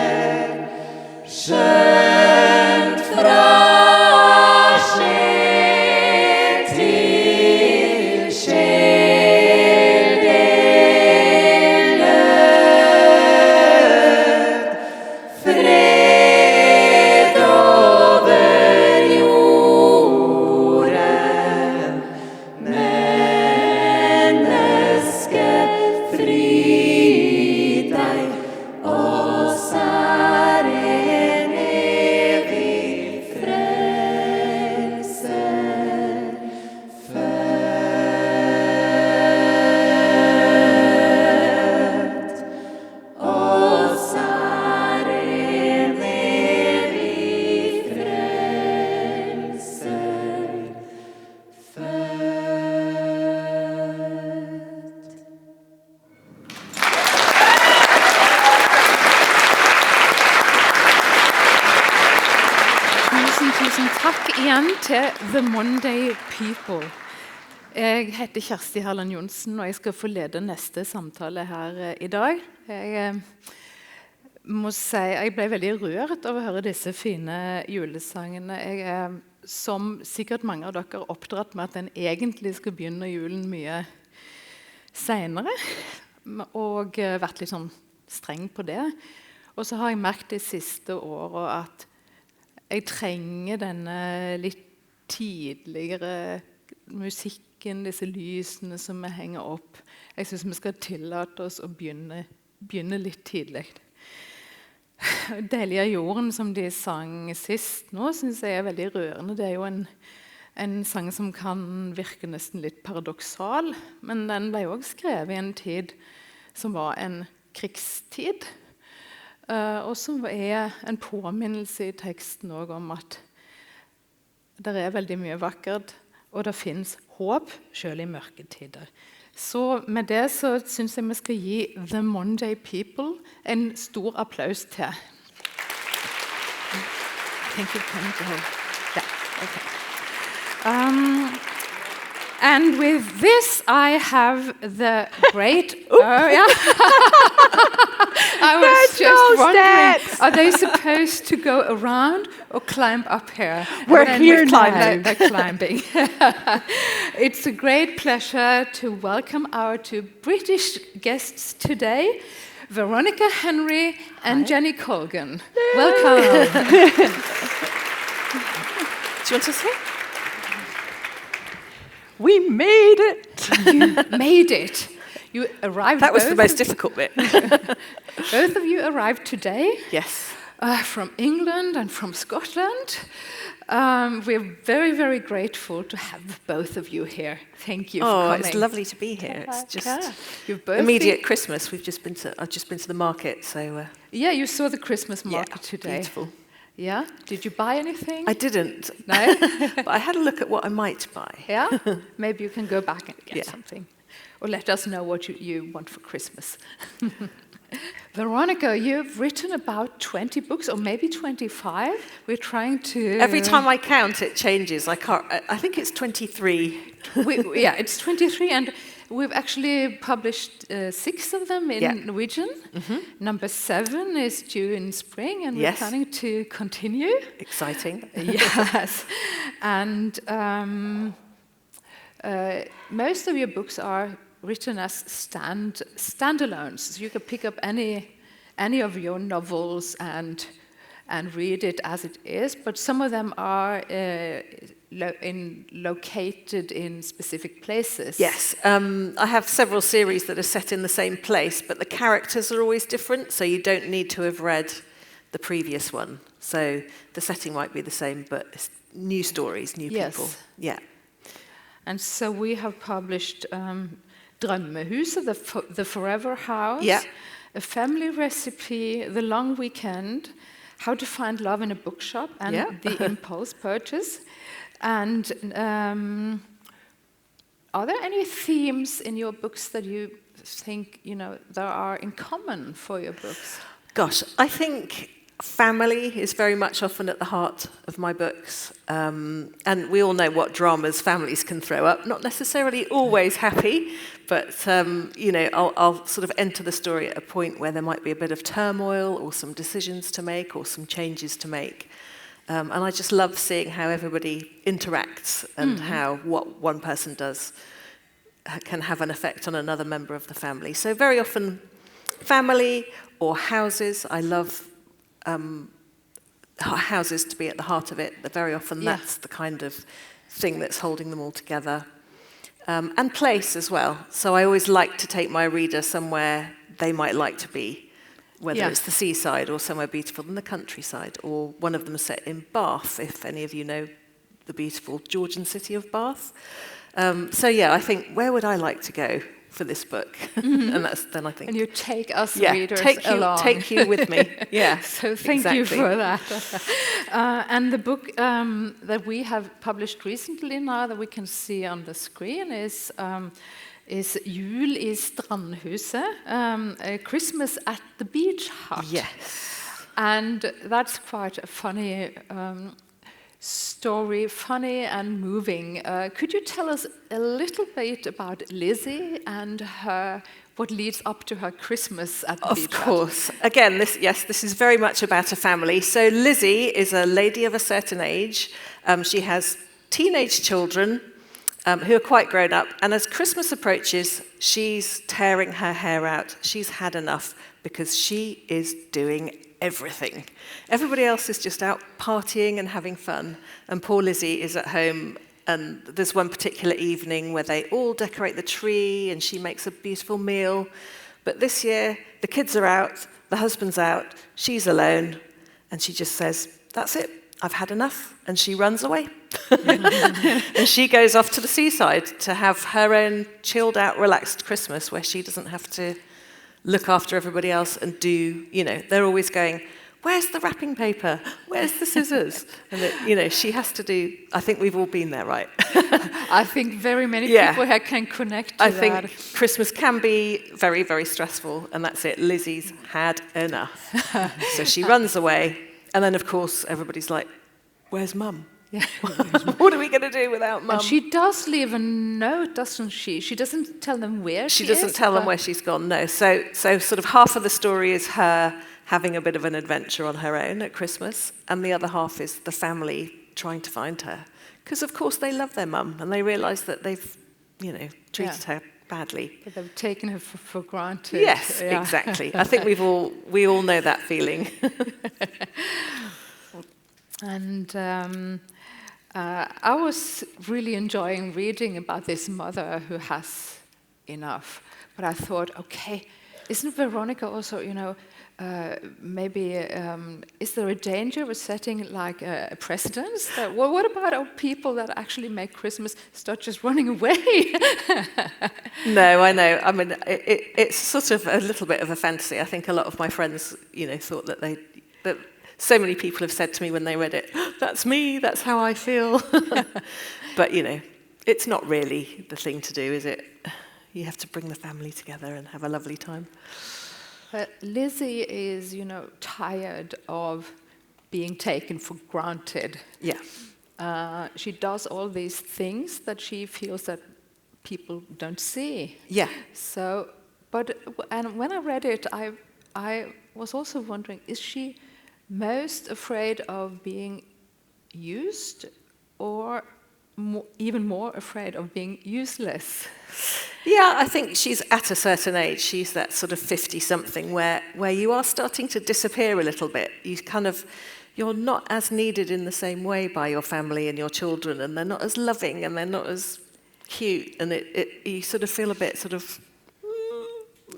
skjønt fra sjel til sjel det lød. Fred over jorden, menneske, fri deg, oss er en evig frelser født. Oss er en evig frelser født. Tusen takk igjen til The Monday People. Jeg heter Kjersti Herland Johnsen, og jeg skal få lede neste samtale her i dag. Jeg må si jeg ble veldig rørt av å høre disse fine julesangene. Jeg er, som sikkert mange av dere, oppdratt med at en egentlig skal begynne julen mye senere, og vært litt sånn streng på det. Og så har jeg merket de siste årene at jeg trenger denne litt tidligere musikken, disse lysene som vi henger opp. Jeg synes vi skal tillate oss å begynne litt tidlig. Deilig jorden, som de sang sist nå, synes jeg er veldig rørende. Det er jo en sang som kan virke nesten litt paradoksal, men den ble også skrevet i en tid som var en krigstid. og som en påminnelse I teksten også om at det veldig mye vakkert, og det finnes håp selv I mørke tider. Så med det så synes jeg vi skal gi The Monday People en stor applaus til. Thank you, Kendall. Yeah, okay. And with this, I have the great... yeah. I was just wondering, are they supposed to go around or climb up here? We're here now. They're climbing. It's a great pleasure to welcome our two British guests today, Veronica Henry and Jenny Colgan. Welcome. Do you want to say? We made it! You made it. You arrived. That was the most difficult bit. Both of you arrived today. Yes. From England and from Scotland. We're very, very grateful to have both of you here. Thank you for coming. It's lovely to be here. It's just You've both immediate Christmas. I've just been to the market, so. Yeah, you saw the Christmas market today. Beautiful. Yeah. Did you buy anything? I didn't. No. But I had a look at what I might buy. Yeah. Maybe you can go back and get Yeah. something, or let us know what you want for Christmas. Veronica, you've written about 20 books, or maybe 25. We're trying to... Every time I count, it changes. I can't. I think it's 23. Yeah, it's 23, and we've actually published 6 of them in Norwegian. Mm-hmm. Number 7 is due in spring, and we're planning to continue. Exciting. Yes, and most of your books are written as standalones. So you can pick up any of your novels and read it as it is, but some of them are located in specific places. Yes, I have several series that are set in the same place, but the characters are always different, so you don't need to have read the previous one. So the setting might be the same, but it's new stories, new people. Yeah. And so we have published Drømmehuset, the Forever House, A Family Recipe, The Long Weekend, How to Find Love in a Bookshop, and The Impulse Purchase. And are there any themes in your books that you think there are in common for your books? Gosh, I think family is very much often at the heart of my books. And we all know what dramas families can throw up. Not necessarily always happy, but I'll sort of enter the story at a point where there might be a bit of turmoil or some decisions to make or some changes to make. And I just love seeing how everybody interacts and how what one person does can have an effect on another member of the family. So very often family or houses. I love houses to be at the heart of it. But very often that's the kind of thing that's holding them all together. And place as well. So I always like to take my reader somewhere they might like to be, whether it's the seaside or somewhere beautiful in the countryside, or one of them is set in Bath, if any of you know the beautiful Georgian city of Bath. I think, where would I like to go for this book? And then I think... And you take us readers along. Take you with me. Yeah. So thank you for that. And the book that we have published recently now that we can see on the screen is Jul I strandhuset, a Christmas at the beach hut. Yes. And that's quite a funny story, funny and moving. Could you tell us a little bit about Lizzie and what leads up to her Christmas at the beach? Of course. Again, this is very much about a family. So Lizzie is a lady of a certain age. She has teenage children who are quite grown up. And as Christmas approaches, she's tearing her hair out. She's had enough because she is doing everything. Everybody else is just out partying and having fun. And poor Lizzie is at home. And there's one particular evening where they all decorate the tree and she makes a beautiful meal. But this year, the kids are out, the husband's out, she's alone. And she just says, that's it, I've had enough. And she runs away. And she goes off to the seaside to have her own chilled out, relaxed Christmas where she doesn't have to look after everybody else and do, they're always going, where's the wrapping paper? Where's the scissors? And she has to do, I think we've all been there, right? I think very many people here can connect to that. I think Christmas can be very, very stressful, and that's it. Lizzie's had enough. So she runs away, and then, of course, everybody's like, where's Mum? Yeah. What are we going to do without Mum? And she does leave a note, doesn't she? She doesn't tell them where she is. She doesn't tell them where she's gone, no. So sort of half of the story is her having a bit of an adventure on her own at Christmas, and the other half is the family trying to find her. Because, of course, they love their mum, and they realise that they've, treated her badly. But they've taken her for granted. Yes, exactly. I think we all know that feeling. And I was really enjoying reading about this mother who has enough. But I thought, okay, isn't Veronica also, maybe is there a danger of setting like a precedence? What about people that actually make Christmas start just running away? No, I know. I mean, it's sort of a little bit of a fantasy. I think a lot of my friends, thought that so many people have said to me when they read it, that's me, that's how I feel. But, it's not really the thing to do, is it? You have to bring the family together and have a lovely time. Lizzie is, tired of being taken for granted. Yeah. She does all these things that she feels that people don't see. Yeah. So, and when I read it, I was also wondering, is she most afraid of being used, or even more afraid of being useless? Yeah, I think she's at a certain age. She's that sort of 50-something where you are starting to disappear a little bit. You're not as needed in the same way by your family and your children, and they're not as loving and they're not as cute, and you sort of feel a bit sort of,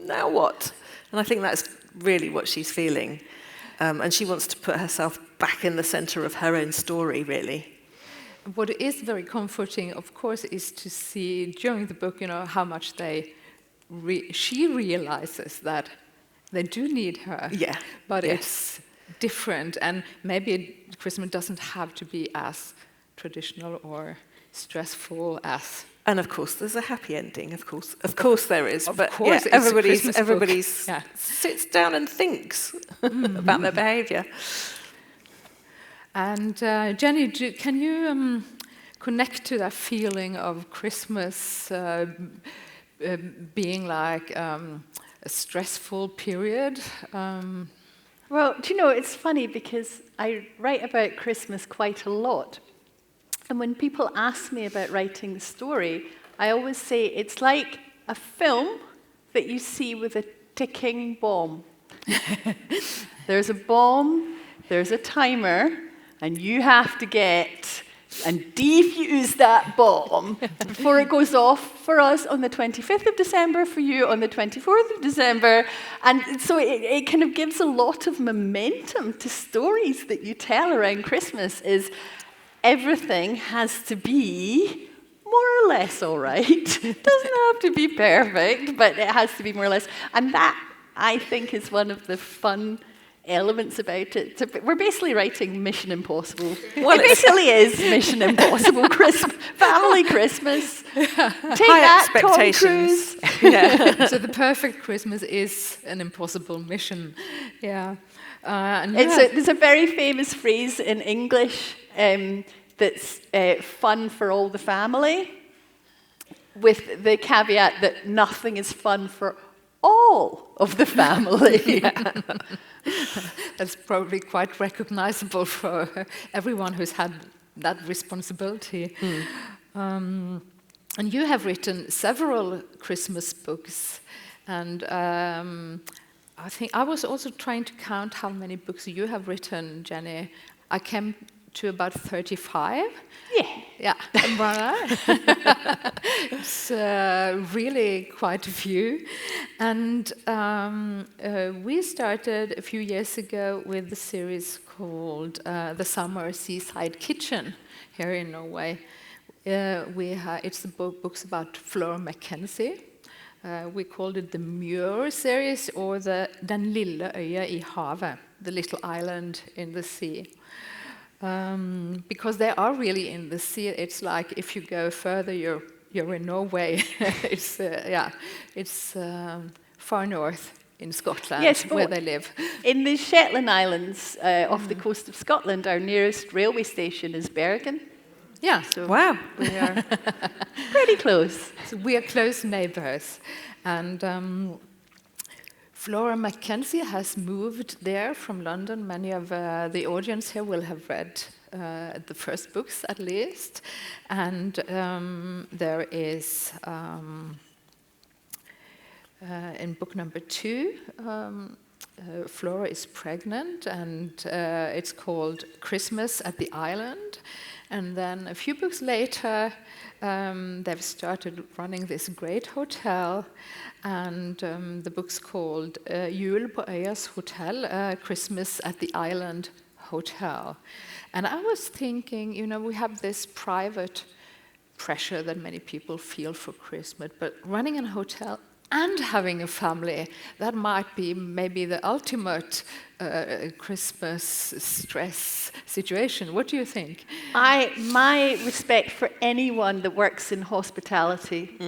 now what? And I think that's really what she's feeling. And she wants to put herself back in the center of her own story, really. What is very comforting, of course, is to see during the book, how much she realizes that they do need her. Yeah. But it's different, and maybe Christmas doesn't have to be as traditional or stressful as. And of course, there's a happy ending. Of course there is. But course, everybody sits down and thinks about their behaviour. And Jenny, can you connect to that feeling of Christmas being like a stressful period? Well, it's funny because I write about Christmas quite a lot. And when people ask me about writing the story, I always say it's like a film that you see with a ticking bomb. There's a bomb, there's a timer, and you have to get and defuse that bomb before it goes off for us on the 25th of December, for you on the 24th of December. And so it kind of gives a lot of momentum to stories that you tell around Christmas. Is everything has to be more or less all right. It doesn't have to be perfect, but it has to be more or less. And that, I think, is one of the fun elements about it. We're basically writing Mission Impossible. Well, it basically is Mission Impossible family Christmas. Take that, Tom Cruise. Yeah. So the perfect Christmas is an impossible mission. Yeah. There's a very famous phrase in English that's fun for all the family, with the caveat that nothing is fun for all of the family. That's probably quite recognizable for everyone who's had that responsibility. And you have written several Christmas books, and I think I was also trying to count how many books you have written, Jenny. I came to about 35. Yeah. It's really quite a few. And we started a few years ago with a series called The Summer Seaside Kitchen here in Norway. It's the books about Flora Mackenzie, We called it the Muir series, or Den lille øya I havet, the little island in the sea. Because they are really in the sea. It's like if you go further, you're in Norway. It's far north in Scotland, Yes, where they live. In the Shetland Islands, off the coast of Scotland, our nearest railway station is Bergen. Yeah, So Wow. we are pretty close. so we are close neighbors. And Flora Mackenzie has moved there from London. Many of the audience here will have read the first books at least. And there is, in book number 2, Flora is pregnant, and it's called Christmas at the Island. And then a few books later, they've started running this great hotel, and the book's called Øyas, hotell, Christmas at the Island Hotel. And I was thinking, we have this private pressure that many people feel for Christmas, but running a hotel and having a family, that might be maybe the ultimate Christmas stress situation. What do you think? My respect for anyone that works in hospitality,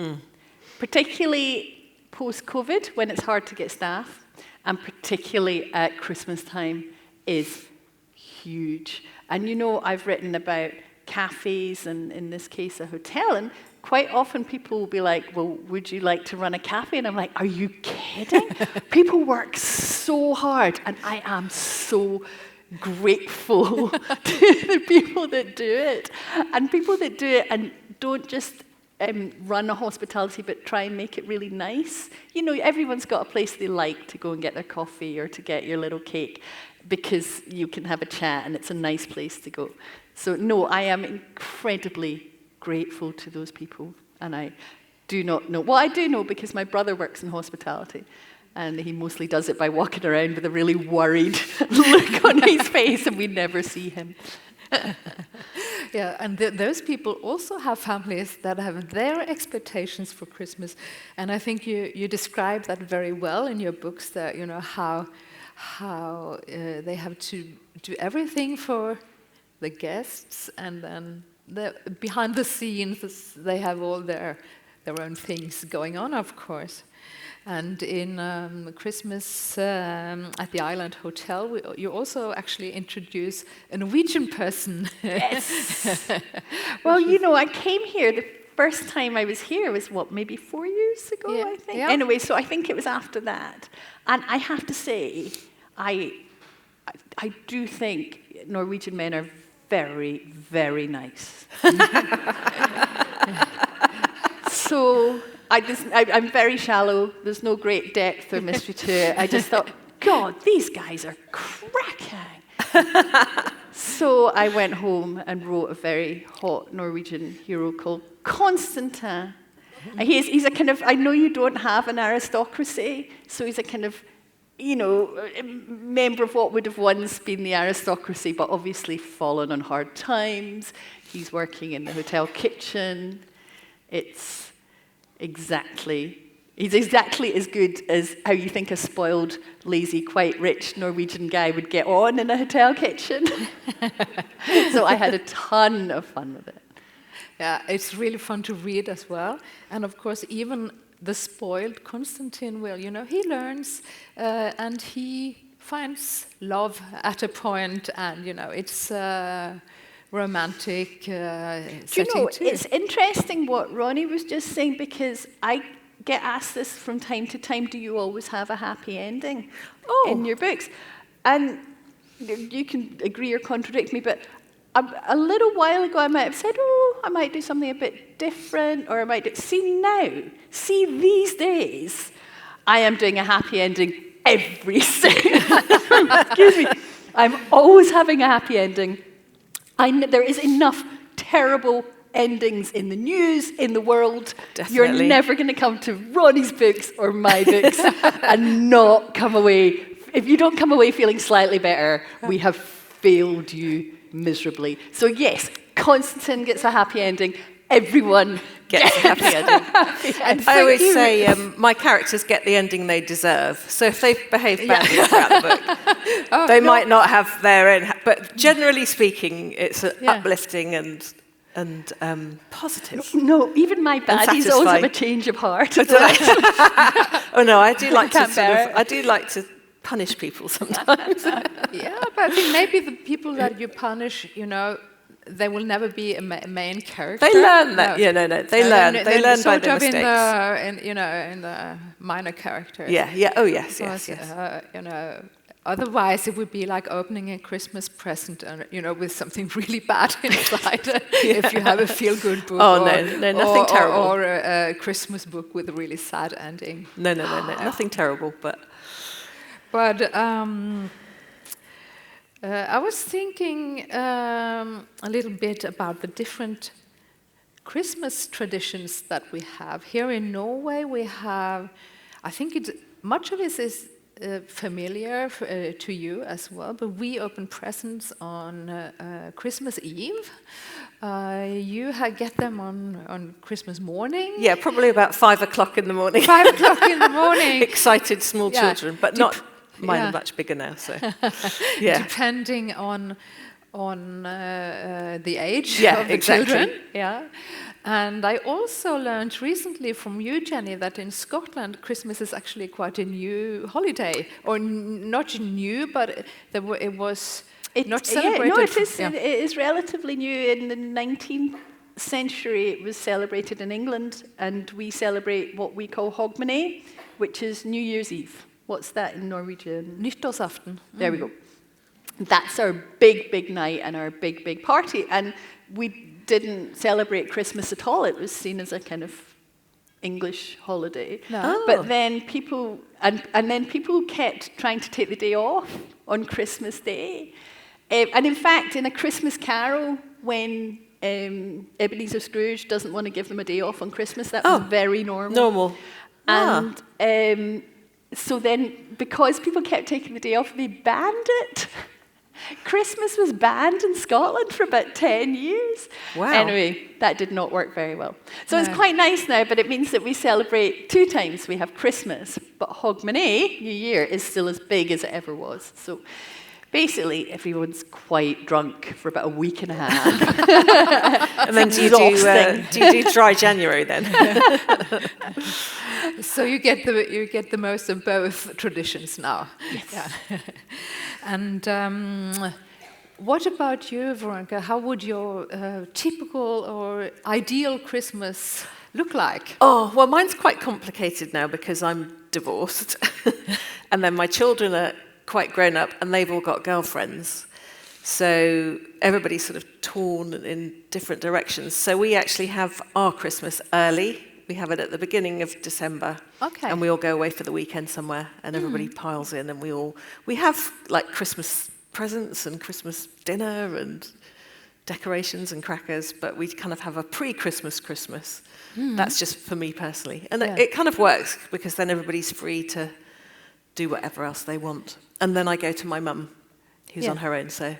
particularly post-COVID, when it's hard to get staff, and particularly at Christmas time, is huge. And I've written about cafes, and in this case, a hotel, and quite often people will be like, well, would you like to run a cafe? And I'm like, are you kidding? People work so hard, and I am so grateful to the people that do it. And people that do it and don't just run a hospitality, but try and make it really nice. Everyone's got a place they like to go and get their coffee or to get your little cake, because you can have a chat and it's a nice place to go. So no, I am incredibly grateful to those people, and I do not know. Well, I do know because my brother works in hospitality, and he mostly does it by walking around with a really worried look on his face, and we never see him. Yeah, and those people also have families that have their expectations for Christmas, and I think you describe that very well in your books. That how they have to do everything for the guests, and then behind the scenes, they have all their own things going on, of course. And in Christmas at the Island Hotel, you also actually introduce a Norwegian person. Yes. Well, I came here, the first time I was here was, maybe 4 years ago, Yeah. I think. Yeah. Anyway, so I think it was after that. And I have to say, I do think Norwegian men are very, very nice. So I'm very shallow. There's no great depth or mystery to it. I just thought, God, these guys are cracking. So I went home and wrote a very hot Norwegian hero called Constantin. And he's a kind of, I know you don't have an aristocracy, so he's a kind of, member of what would have once been the aristocracy, but obviously fallen on hard times. He's working in the hotel kitchen. He's exactly as good as how you think a spoiled, lazy, quite rich Norwegian guy would get on in a hotel kitchen. So I had a ton of fun with it. Yeah, it's really fun to read as well. And of course, even the spoiled Constantine will, he learns and he finds love at a point, and, it's romantic setting too. It's interesting what Ronnie was just saying, because I get asked this from time to time, do you always have a happy ending in your books? And you can agree or contradict me, but a little while ago I might have said, I might do something a bit different, or I might do... See, these days, I am doing a happy ending every single... Excuse me. I'm always having a happy ending. There is enough terrible endings in the news, in the world. Definitely. You're never going to come to Ronnie's books or my books and not come away... If you don't come away feeling slightly better, we have failed you miserably. So yes, Constantine gets a happy ending everyone Gets a happy ending. And I always thank you. say my characters get the ending they deserve. So if they've behaved badly throughout the book, they might not have their own. But generally speaking, it's uplifting and positive. No, even my baddies always have a change of heart. Oh no, I do like to Can't bear it. I do like to punish people sometimes. Yeah, but I think maybe the people that you punish, they will never be a main character. They learn that. No. No. They learn. They learn by sort their of mistakes. in the minor characters. Yeah. Oh yes. Otherwise, it would be like opening a Christmas present, with something really bad inside. If you have a feel-good book. Oh no, nothing terrible. Or a Christmas book with a really sad ending. No, nothing terrible. But I was thinking a little bit about the different Christmas traditions that we have. Here in Norway, we have, I think much of it is familiar to you as well, but we open presents on Christmas Eve. You get them on Christmas morning. Yeah, probably about 5 o'clock in the morning. 5 o'clock in the morning. Excited small children, but not mine are much bigger now. So, depending on the age of the children. Yeah. And I also learned recently from you, Jenny, that in Scotland, Christmas is actually quite a new holiday. Or not new, but it was not celebrated. It is relatively new. In the 19th century, it was celebrated in England, and we celebrate what we call Hogmanay, which is New Year's Eve. What's that in Norwegian? Nyttårsaften. There we go. That's our big night and our big party. And we didn't celebrate Christmas at all. It was seen as a kind of English holiday. No. Oh. But then people kept trying to take the day off on Christmas Day. And in fact, in A Christmas Carol, when Ebenezer Scrooge doesn't want to give them a day off on Christmas, that was very normal. And so then, because people kept taking the day off, they banned it. Christmas was banned in Scotland for about 10 years. Wow. Anyway, that did not work very well. So it's quite nice now, but it means that we celebrate 2 times. We have Christmas, but Hogmanay, New Year, is still as big as it ever was. So basically, everyone's quite drunk for about a week and a half. And then do you do dry January then? So you get the most of both traditions now. Yes. Yeah. And what about you, Veronica? How would your typical or ideal Christmas look like? Oh, well, mine's quite complicated now because I'm divorced. And then my children are quite grown up and they've all got girlfriends. So everybody's sort of torn in different directions. So we actually have our Christmas early. We have it at the beginning of December. Okay. And we all go away for the weekend somewhere and everybody piles in and we have like Christmas presents and Christmas dinner and decorations and crackers, but we kind of have a pre-Christmas Christmas. That's just for me personally. And it kind of works because then everybody's free to do whatever else they want. And then I go to my mum, who's on her own. So,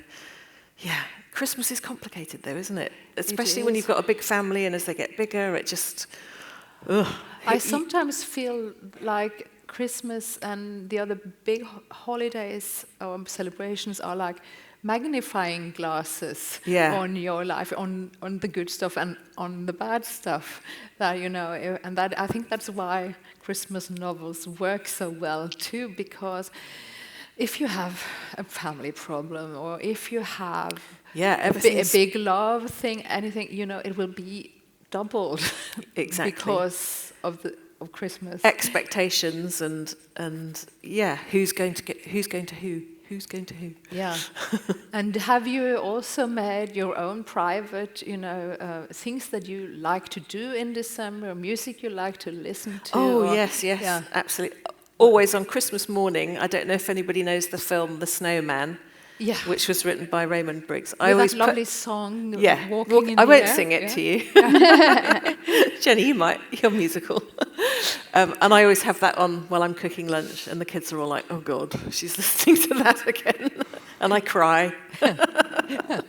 Christmas is complicated though, isn't it? Especially when you've got a big family and as they get bigger, it just... I sometimes feel like Christmas and the other big holidays or celebrations are like magnifying glasses on your life, on the good stuff and on the bad stuff. That and that I think that's why Christmas novels work so well too, because if you have a family problem or if you have a big love thing, anything, it will be doubled. Exactly. Because of Christmas. Expectations and who's going to who. Yeah. And have you also made your own private, things that you like to do in December, music you like to listen to? Oh, yes, absolutely. Always on Christmas morning, I don't know if anybody knows the film The Snowman, which was written by Raymond Briggs. I always lovely song, Walking in I the won't Air. sing it to you. Jenny, you might. You're musical. And I always have that on while I'm cooking lunch, and the kids are all like, oh, God, she's listening to that again. And I cry. Because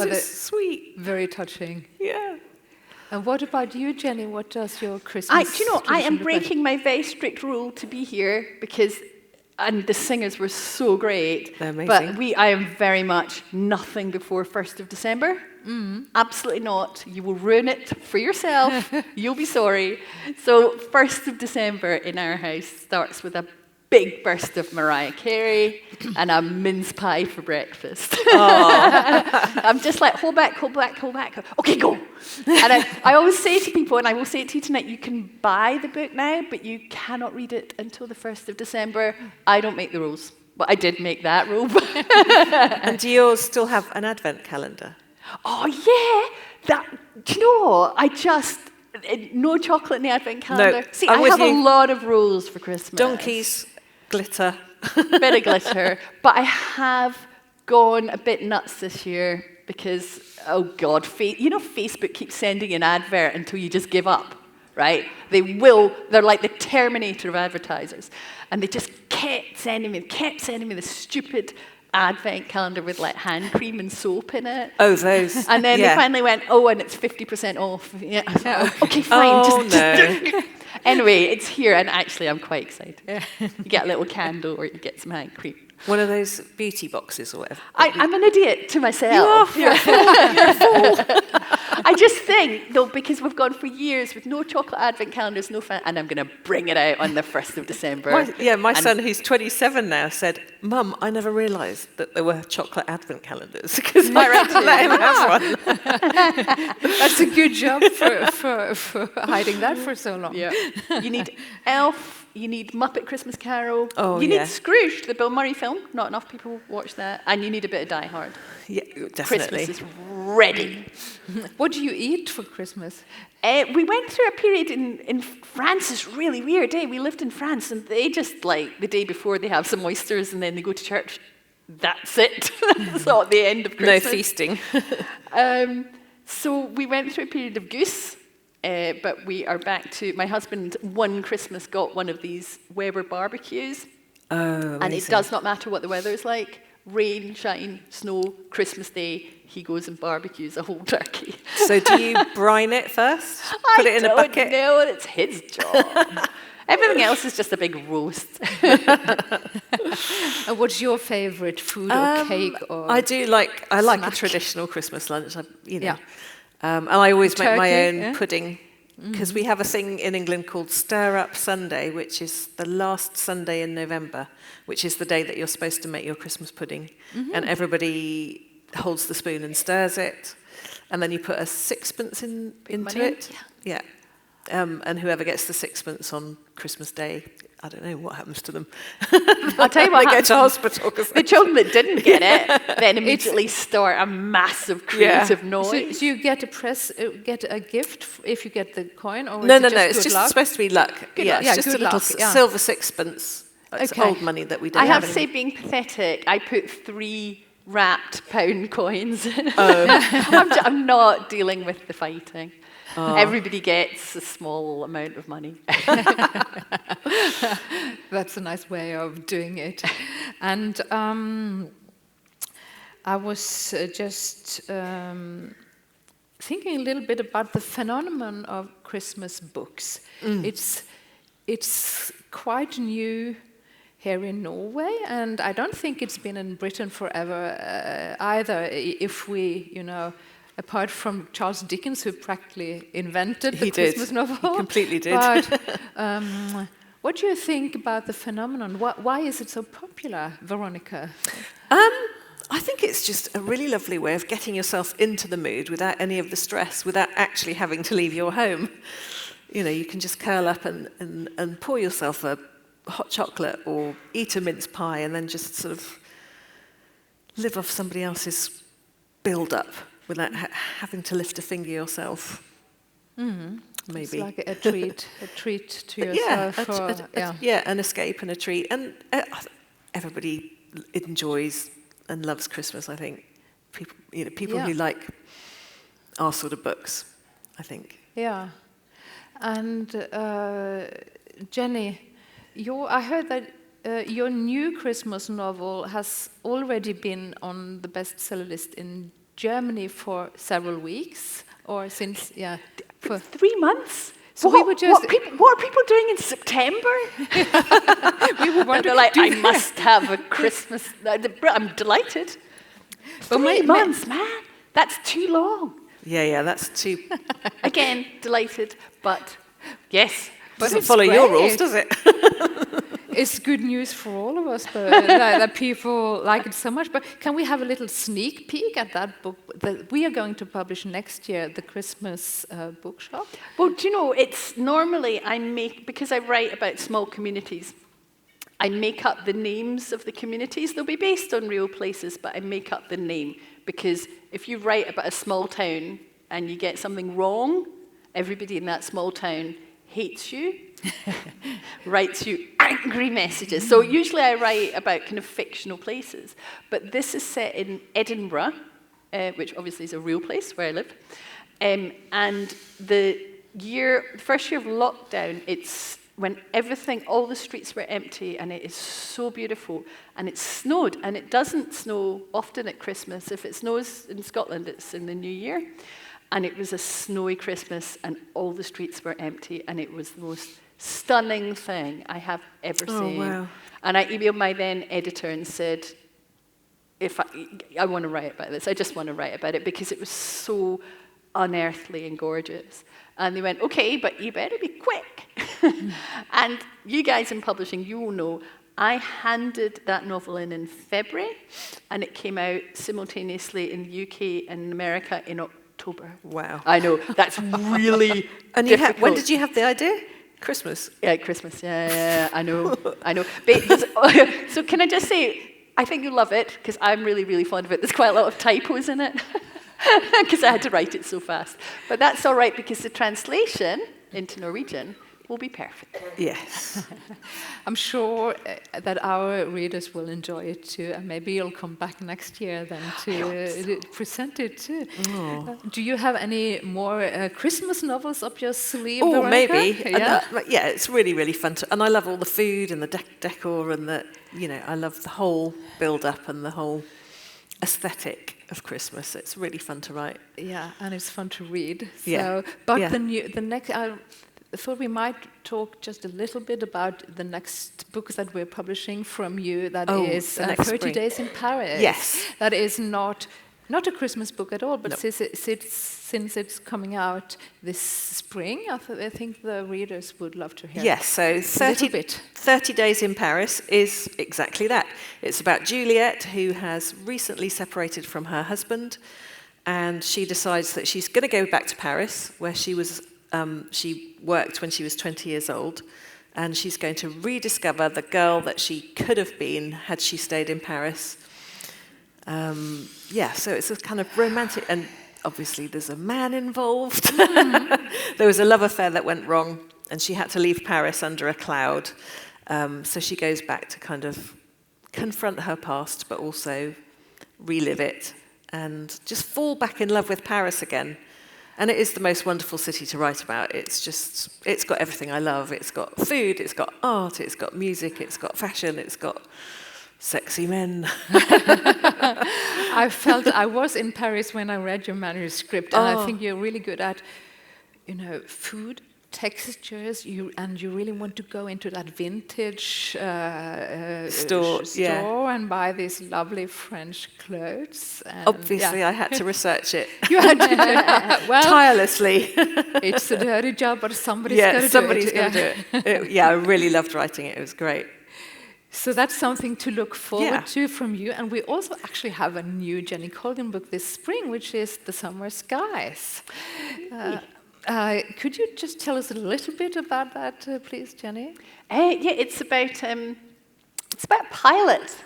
it's sweet. Very touching. Yeah. And what about you, Jenny? What does your Christmas Do you know, I am tradition look like? breaking my very strict rule to be here because, and the singers were so great. They're amazing. But I am very much nothing before 1st of December. Absolutely not. You will ruin it for yourself. You'll be sorry. So 1st of December in our house starts with a big burst of Mariah Carey and a mince pie for breakfast. I'm just like, hold back. Okay, go. And I always say to people, and I will say it to you tonight, you can buy the book now, but you cannot read it until the 1st of December. I don't make the rules, but I did make that rule. And do yours still have an advent calendar? Oh, yeah. Do you know, no chocolate in the advent calendar. No, See, I'm I with have a you. lot of rules for Christmas. Donkeys, glitter. Bit of glitter. But I have gone a bit nuts this year because, oh God, Facebook keeps sending an advert until you just give up, right? They're like the Terminator of advertisers. And they just kept sending me the stupid advent calendar with like hand cream and soap in it. Oh, those. And then they finally went, and it's 50% off. Yeah. I thought, okay, fine. No. Anyway, it's here, and actually, I'm quite excited. You get a little candle, or you get some hand cream. One of those beauty boxes or whatever. I'm an idiot to myself. You're a fool. I just think, though, because we've gone for years with no chocolate advent calendars, no fun, and I'm going to bring it out on the 1st of December. My son, who's 27 now, said, Mum, I never realised that there were chocolate advent calendars because I didn't let him have one. That's a good job for hiding that for so long. Yeah. You need Elf. You need Muppet Christmas Carol. Oh, you yeah. need Scrooge, the Bill Murray film. Not enough people watch that. And you need a bit of Die Hard. Yeah, definitely. Christmas is ready. What do you eat for Christmas? We went through a period in France. It's really weird. We lived in France, and they just, like, the day before, they have some oysters, and then they go to church. That's it. So at the end of Christmas. No feasting. So we went through a period of goose. But we are back to, my husband one Christmas got one of these Weber barbecues. Oh, amazing. And it does not matter what the weather is like. Rain, shine, snow, Christmas Day, he goes and barbecues a whole turkey. So do you brine it first? Put it in a bucket? No, it's his job. Everything else is just a big roast. What's your favourite food or cake? Or I like a snack? traditional Christmas lunch. Yeah. And I always make my Turkey, own pudding because we have a thing in England called Stir Up Sunday, which is the last Sunday in November, which is the day that you're supposed to make your Christmas pudding. And everybody holds the spoon and stirs it. And then you put a sixpence into money it. Yeah. And whoever gets the sixpence on Christmas Day, I don't know what happens to them. I'll tell you what They go happens. to hospital. 'Cause The children that didn't get it then immediately start a massive creative noise. So you get a gift if you get the coin, or No, is it it's good just luck? supposed to be luck. Good Yeah, luck. it's Yeah, just a good little luck, yeah. silver sixpence. It's Okay. old money that we don't I have to have say, anymore. being pathetic, I put 3 wrapped pound coins in. Oh. I'm not dealing with the fighting. Everybody gets a small amount of money. That's a nice way of doing it. And I was just thinking a little bit about the phenomenon of Christmas books. It's quite new here in Norway, and I don't think it's been in Britain forever either. If we, apart from Charles Dickens, who practically invented the He did. Christmas novel. He completely did. But what do you think about the phenomenon? Why is it so popular, Veronica? I think it's just a really lovely way of getting yourself into the mood without any of the stress, without actually having to leave your home. You can just curl up and pour yourself a hot chocolate or eat a mince pie and then just sort of live off somebody else's build-up without having to lift a finger yourself. Maybe. It's like a treat to yourself. An escape and a treat. And everybody enjoys and loves Christmas, I think. People who like our sort of books, I think. Yeah. And Jenny, I heard that your new Christmas novel has already been on the bestseller list in Germany for several weeks. or since for 3 months. So we were just what are people doing in September? we were wondering, They're like, I must have a Christmas. I'm delighted. But 3 months, man. That's too long. Yeah, that's too... Again, delighted, but yes. But doesn't it's follow your great. rules, does it? It's good news for all of us, but that people like it so much. But can we have a little sneak peek at that book that we are going to publish next year, the Christmas bookshop? Well, do you know, it's normally because I write about small communities, I make up the names of the communities. They'll be based on real places, but I make up the name. Because if you write about a small town and you get something wrong, everybody in that small town hates you, writes you angry messages. So usually I write about kind of fictional places. But this is set in Edinburgh, which obviously is a real place where I live. And the first year of lockdown, it's when all the streets were empty, and it is so beautiful, and it snowed, and it doesn't snow often at Christmas. If it snows in Scotland, it's in the New Year, and it was a snowy Christmas, and all the streets were empty, and it was the most stunning thing I have ever seen. Wow. And I emailed my then editor and said, if I want to write about this, I just want to write about it, because it was so unearthly and gorgeous. And they went, okay, but you better be quick. And you guys in publishing, you will know, I handed that novel in February, and it came out simultaneously in the UK and America in October. Wow. I know, that's really And difficult. when did you have the idea? Christmas? Yeah, Christmas, yeah, I know. So can I just say, I think you'll love it, because I'm really, really fond of it. There's quite a lot of typos in it, because I had to write it so fast. But that's all right, because the translation into Norwegian will be perfect. Yes. I'm sure that our readers will enjoy it too, and maybe you'll come back next year then to present it too. Do you have any more Christmas novels up your sleeve? Oh, Veronica? maybe. Yeah? Yeah, it's really, really fun and I love all the food and the decor and I love the whole build-up and the whole aesthetic of Christmas. It's really fun to write. Yeah, and it's fun to read. So, Yeah. but Yeah. the next. I thought we might talk just a little bit about the next book that we're publishing from you. That is the next 30 spring. Days in Paris. Yes. That is not a Christmas book at all, but No. since it's coming out this spring, I think the readers would love to hear. Yes, so a little bit. 30 Days in Paris is exactly that. It's about Juliet, who has recently separated from her husband, and she decides that she's going to go back to Paris, where she worked when she was 20 years old, and she's going to rediscover the girl that she could have been had she stayed in Paris. So it's a kind of romantic, and obviously there's a man involved. There was a love affair that went wrong, and she had to leave Paris under a cloud. So she goes back to kind of confront her past, but also relive it, and just fall back in love with Paris again. And it is the most wonderful city to write about. It's got everything I love. It's got food, it's got art, it's got music, it's got fashion, it's got sexy men. I felt I was in Paris when I read your manuscript, and I think you're really good at, food, textures, and you really want to go into that vintage store and buy these lovely French clothes. And, Obviously, I had to research it. You had to, well, tirelessly. It's a dirty job, but somebody's got to do it. Somebody's going to do it. I really loved writing it. It was great. So that's something to look forward to from you. And we also actually have a new Jenny Colgan book this spring, which is The Summer Skies. Could you just tell us a little bit about that, please, Jenny? It's about pilots.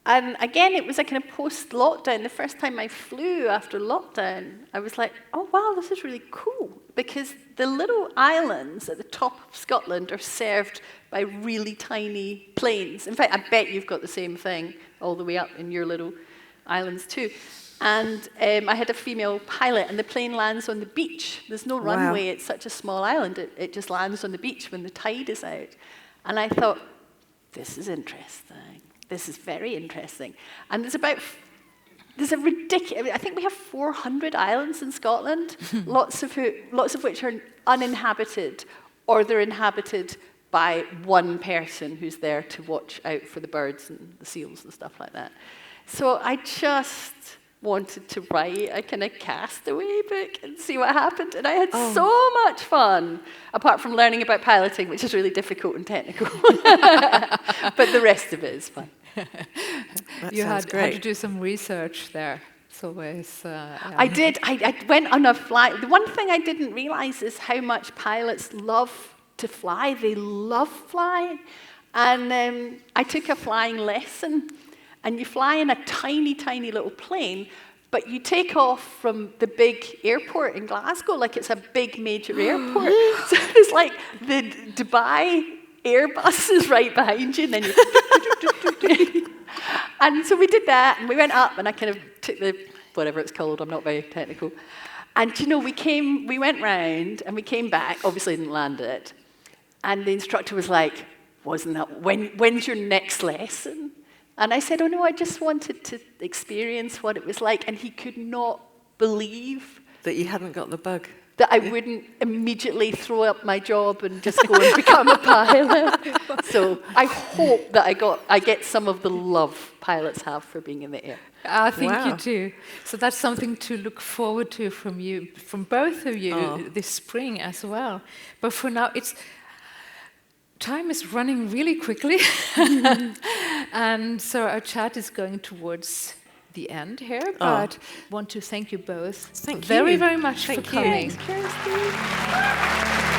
And again, it was a kind of post-lockdown. The first time I flew after lockdown, I was like, oh, wow, this is really cool. Because the little islands at the top of Scotland are served by really tiny planes. In fact, I bet you've got the same thing all the way up in your little islands too. And I had a female pilot, and the plane lands on the beach. There's no runway. It's such a small island. It just lands on the beach when the tide is out. And I thought, this is interesting. This is very interesting. And there's about there's a ridiculous. I think we have 400 islands in Scotland, lots of which are uninhabited, or they're inhabited by one person who's there to watch out for the birds and the seals and stuff like that. So I just wanted to write a kind of castaway book and see what happened, and I had so much fun, apart from learning about piloting, which is really difficult and technical. But the rest of it is fun. You had to do some research there. It's always... I did. I went on a flight. The one thing I didn't realize is how much pilots love to fly. They love flying. And I took a flying lesson. And you fly in a tiny, tiny little plane, but you take off from the big airport in Glasgow like it's a big major airport. So it's like the Dubai Airbus is right behind you, and then you... And so we did that, and we went up, and I kind of took the, whatever it's called, I'm not very technical. And you know, we went round, and we came back, obviously didn't land it, and the instructor was like, when's your next lesson? And I said, oh no, I just wanted to experience what it was like. And he could not believe that you hadn't got the bug. That I wouldn't immediately throw up my job and just go and become a pilot. So I hope that I get some of the love pilots have for being in the air. I think you do. So that's something to look forward to from both of you this spring as well. But for now, time is running really quickly. And so our chat is going towards the end here, but want to thank you both very, very much for coming. Thanks, Kirsty.